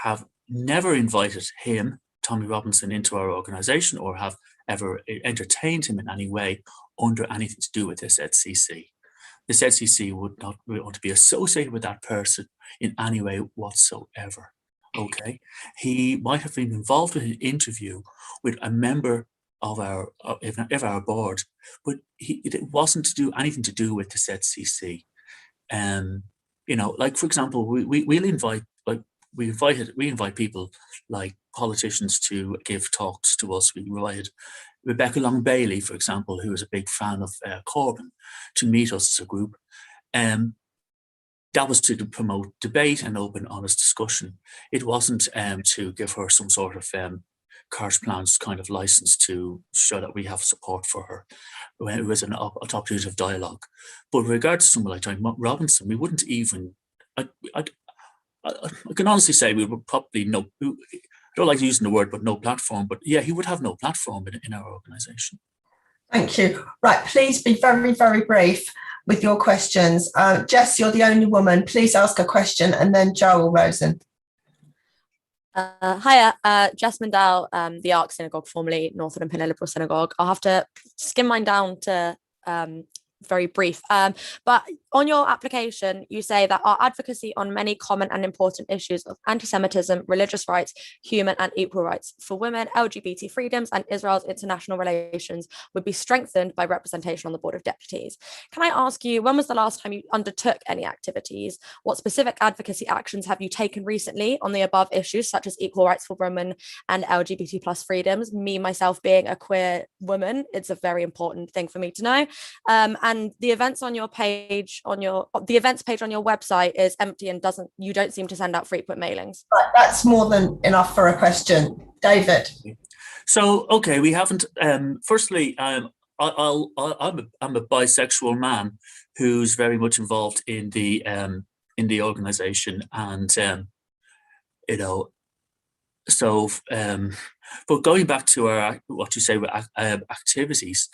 have never invited him, Tommy Robinson, into our organisation or have ever entertained him in any way under anything to do with the ZCC. The ZCC would not want to be associated with that person in any way whatsoever. Okay, he might have been involved in an interview with a member of our board, but it wasn't to do anything to do with the ZCC. You know, like, for example, we invite people like politicians to give talks to us. We invited Rebecca Long Bailey, for example, who is a big fan of Corbyn, to meet us as a group. That was to promote debate and open, honest discussion. It wasn't to give her some sort of carte blanche kind of license to show that we have support for her. It was an opportunity of dialogue. But with regard to someone like Tommy Robinson, we wouldn't even, I can honestly say we would probably I don't like using the word, but no platform. But yeah, he would have no platform in our organisation. Thank you. Right, please be very, very brief with your questions. Jess, you're the only woman. Please ask a question, and then Joel Rosen. Hiya, Jess Mandel, the Ark Synagogue, formerly Northern and Pinner Liberal Synagogue. I'll have to skim mine down to very brief. But on your application, you say that our advocacy on many common and important issues of anti-Semitism, religious rights, human and equal rights for women, LGBT freedoms, and Israel's international relations would be strengthened by representation on the Board of Deputies. Can I ask you, when was the last time you undertook any activities? What specific advocacy actions have you taken recently on the above issues, such as equal rights for women and LGBT plus freedoms? Me, myself, being a queer woman, it's a very important thing for me to know. And the events on your page, the events page on your website is empty and you don't seem to send out frequent mailings. Right, that's more than enough for a question. David. So, okay, we haven't, firstly, I'm a bisexual man who's very much involved in the organisation, and you know, so but going back to our what you say with activities,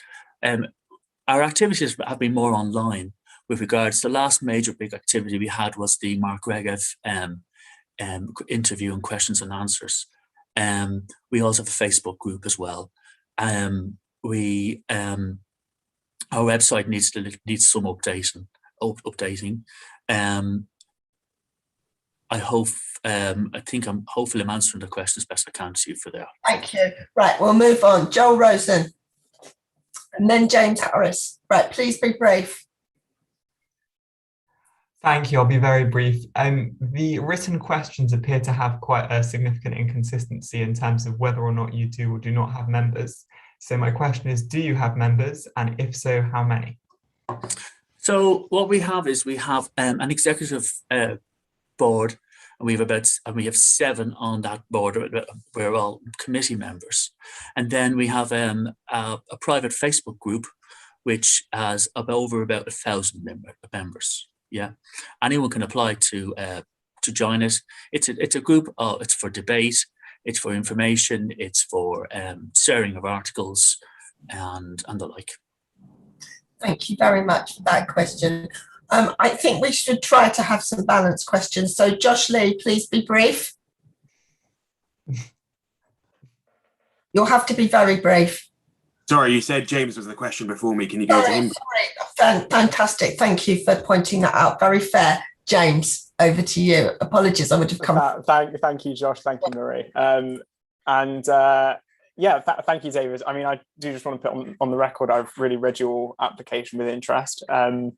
our activities have been more online with regards to the last major big activity we had was the Mark Regev interview and questions and answers. We also have a Facebook group as well. Our website needs some updating. Hopefully I'm answering the question as best I can to you for that. Thank you. Right, we'll move on. Joel Rosen. And then James Harris. Right, please be brief. Thank you. I'll be very brief. The written questions appear to have quite a significant inconsistency in terms of whether or not you do or do not have members. So my question is, do you have members? And if so, how many? So what we have is we have an executive board, and we have 7 on that board. We're all committee members, and then we have a private Facebook group which has over about 1,000 members. Yeah, anyone can apply to join it. It's a group. It's for debate. It's for information. It's for sharing of articles and the like. Thank you very much for that question. I think we should try to have some balanced questions. So Josh Lee, please be brief. You'll have to be very brief. Sorry, you said James was the question before me. Can you go to him? Sorry. Fantastic. Thank you for pointing that out. Very fair. James, over to you. Apologies, I would have come. Thank you, Josh. Thank you, Marie. Thank you, David. I mean, I do just want to put on the record, I've really read your application with interest. I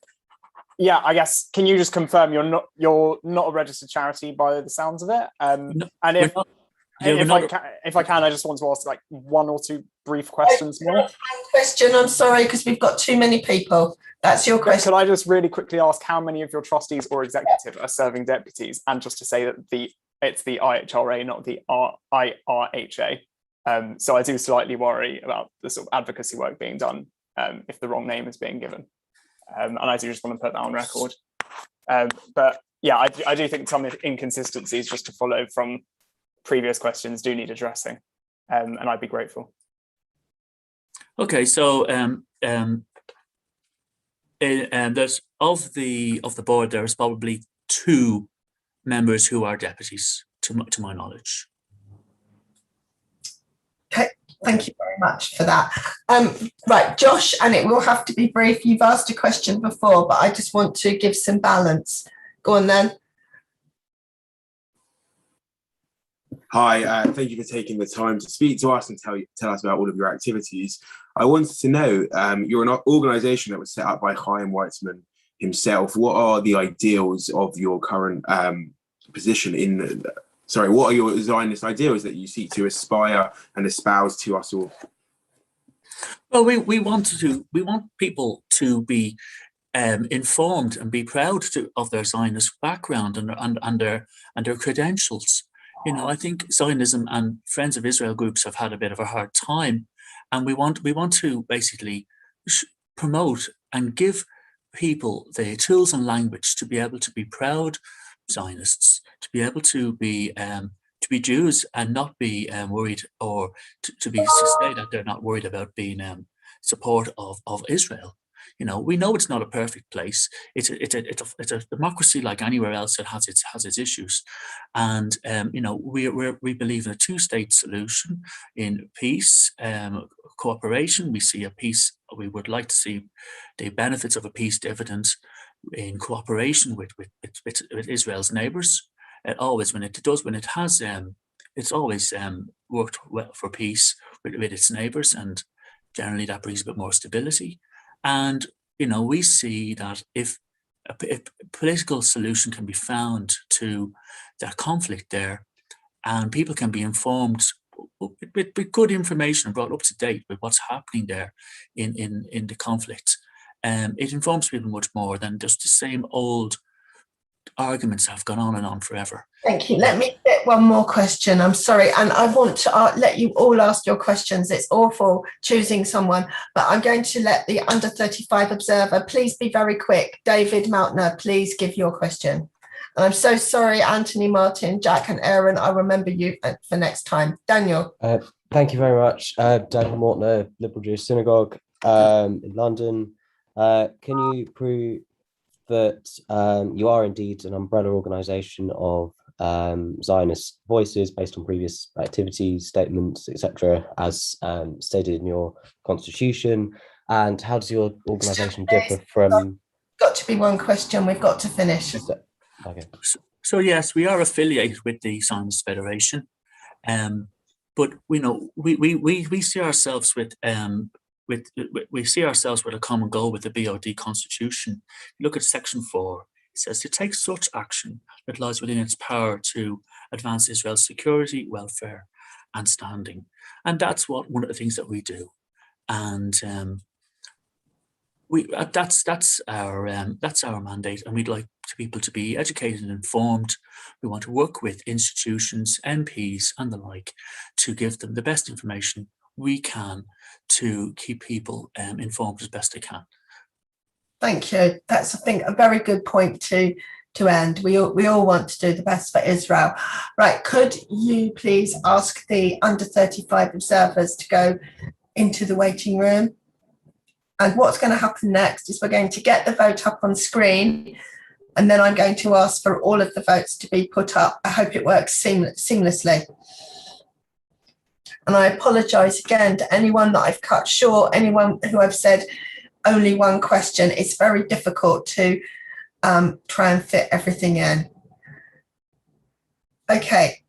guess, can you just confirm you're not a registered charity by the sounds of it? If I can, I just want to ask like one or two brief questions more. One question, I'm sorry, because we've got too many people. That's your question. Could I just really quickly ask how many of your trustees or executive are serving deputies? And just to say that it's the IHRA, not the IRHA. So I do slightly worry about the sort of advocacy work being done if the wrong name is being given. And I do just want to put that on record. But yeah, I do think some inconsistencies, just to follow from previous questions, do need addressing, and I'd be grateful. Okay, so there's of the board, there's probably 2 members who are deputies, to my knowledge. Okay, thank you very much for that. Right, Josh, and it will have to be brief. You've asked a question before, but I just want to give some balance. Go on then. Hi, thank you for taking the time to speak to us and tell us about all of your activities. I wanted to know, you're an organisation that was set up by Chaim Weizmann himself. What are the ideals of your current position in? What are your Zionist ideals that you seek to aspire and espouse to us all? Well, we want people to be informed and be proud of their Zionist background and their credentials. You know, I think Zionism and Friends of Israel groups have had a bit of a hard time, and we want to basically promote and give people the tools and language to be able to be proud Zionists, to be able to be Jews and not be worried, or to say that they're not worried about being support of Israel. You know, we know it's not a perfect place. It's a democracy like anywhere else that has its issues, and you know, we believe in a 2-state solution, in peace, cooperation. We see a peace. We would like to see the benefits of a peace dividend in cooperation with Israel's neighbours. It's always worked well for peace with its neighbours, and generally that brings a bit more stability. And, you know, we see that if a political solution can be found to that conflict there, and people can be informed with good information and brought up to date with what's happening there in the conflict, it informs people much more than just the same old arguments have gone on and on forever. Thank you. Let me get one more question. I'm sorry, and I want to let you all ask your questions. It's awful choosing someone, but I'm going to let the under 35 observer, please be very quick. David Maltner, please give your question. And I'm so sorry, Anthony, Martin, Jack and Aaron, I'll remember you for next time. Daniel. Thank you very much. Daniel Maltner, Liberal Jewish Synagogue in London. Can you prove that you are indeed an umbrella organisation of Zionist voices based on previous activities, statements, etc., as stated in your constitution? And how does your organisation differ from? Got to be one question. We've got to finish. Okay. So yes, we are affiliated with the Zionist Federation, but you know, we see ourselves with a common goal with the BOD Constitution. Look at Section 4. It says to take such action that lies within its power to advance Israel's security, welfare, and standing. And that's one of the things that we do. And that's our mandate. And we'd like people to be educated and informed. We want to work with institutions, MPs, and the like to give them the best information we can to keep people informed as best they can. Thank you. That's, I think, a very good point to end. We all want to do the best for Israel. Right, could you please ask the under 35 observers to go into the waiting room? And what's going to happen next is we're going to get the vote up on screen, and then I'm going to ask for all of the votes to be put up. I hope it works seamlessly. And I apologise again to anyone that I've cut short, anyone who I've said only one question. It's very difficult to try and fit everything in. Okay.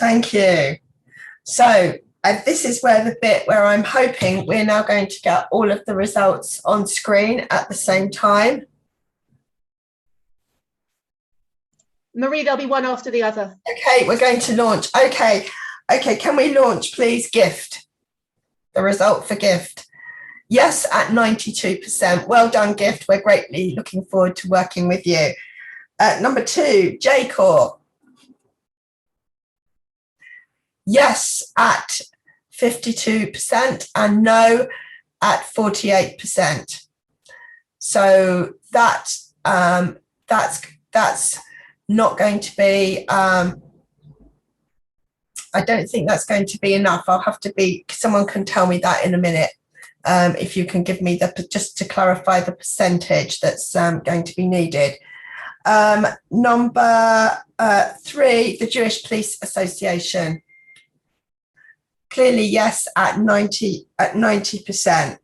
Thank you. So this is where the bit where I'm hoping we're now going to get all of the results on screen at the same time. Marie, there'll be one after the other. Okay, we're going to launch. Okay, can we launch, please, gift? The result for gift. Yes, at 92%. Well done, gift. We're greatly looking forward to working with you. Number 2, JCOR. Yes, at 52% and no at 48%. So that's not going to be, I don't think that's going to be enough. I'll have to be, someone can tell me that in a minute. If you can give me just to clarify the percentage that's going to be needed. Number 3, the Jewish Police Association. Clearly, yes, at 90%.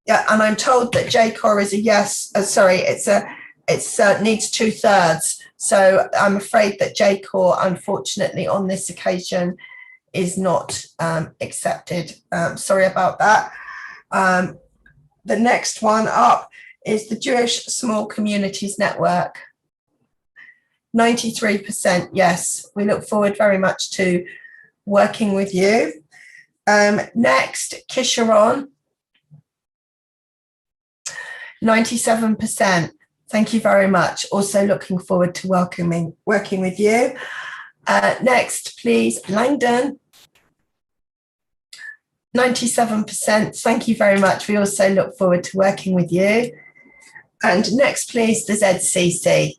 Yeah, and I'm told that JCOR is a yes. Sorry, it's needs 2/3. So I'm afraid that JCOR, unfortunately, on this occasion, is not accepted. Sorry about that. The next one up is the Jewish Small Communities Network. 93% yes. We look forward very much to working with you. Next, Kisharon. 97%. Thank you very much. Also looking forward to working with you. Next, please, Langdon. 97%. Thank you very much. We also look forward to working with you. And next, please, the ZCC.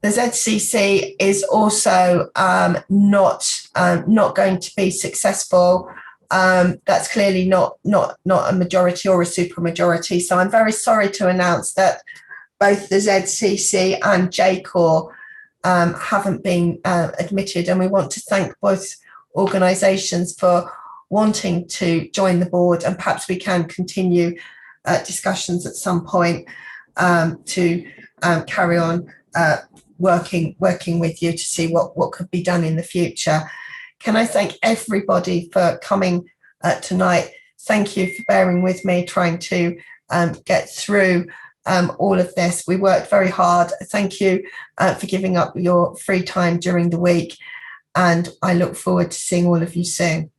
The ZCC is also not going to be successful. That's clearly not a majority or a supermajority. So I'm very sorry to announce that both the ZCC and JCOR haven't been admitted, and we want to thank both organisations for wanting to join the board, and perhaps we can continue discussions at some point to carry on working with you to see what could be done in the future. Can I thank everybody for coming tonight? Thank you for bearing with me, trying to get through all of this. We worked very hard. Thank you for giving up your free time during the week, and I look forward to seeing all of you soon.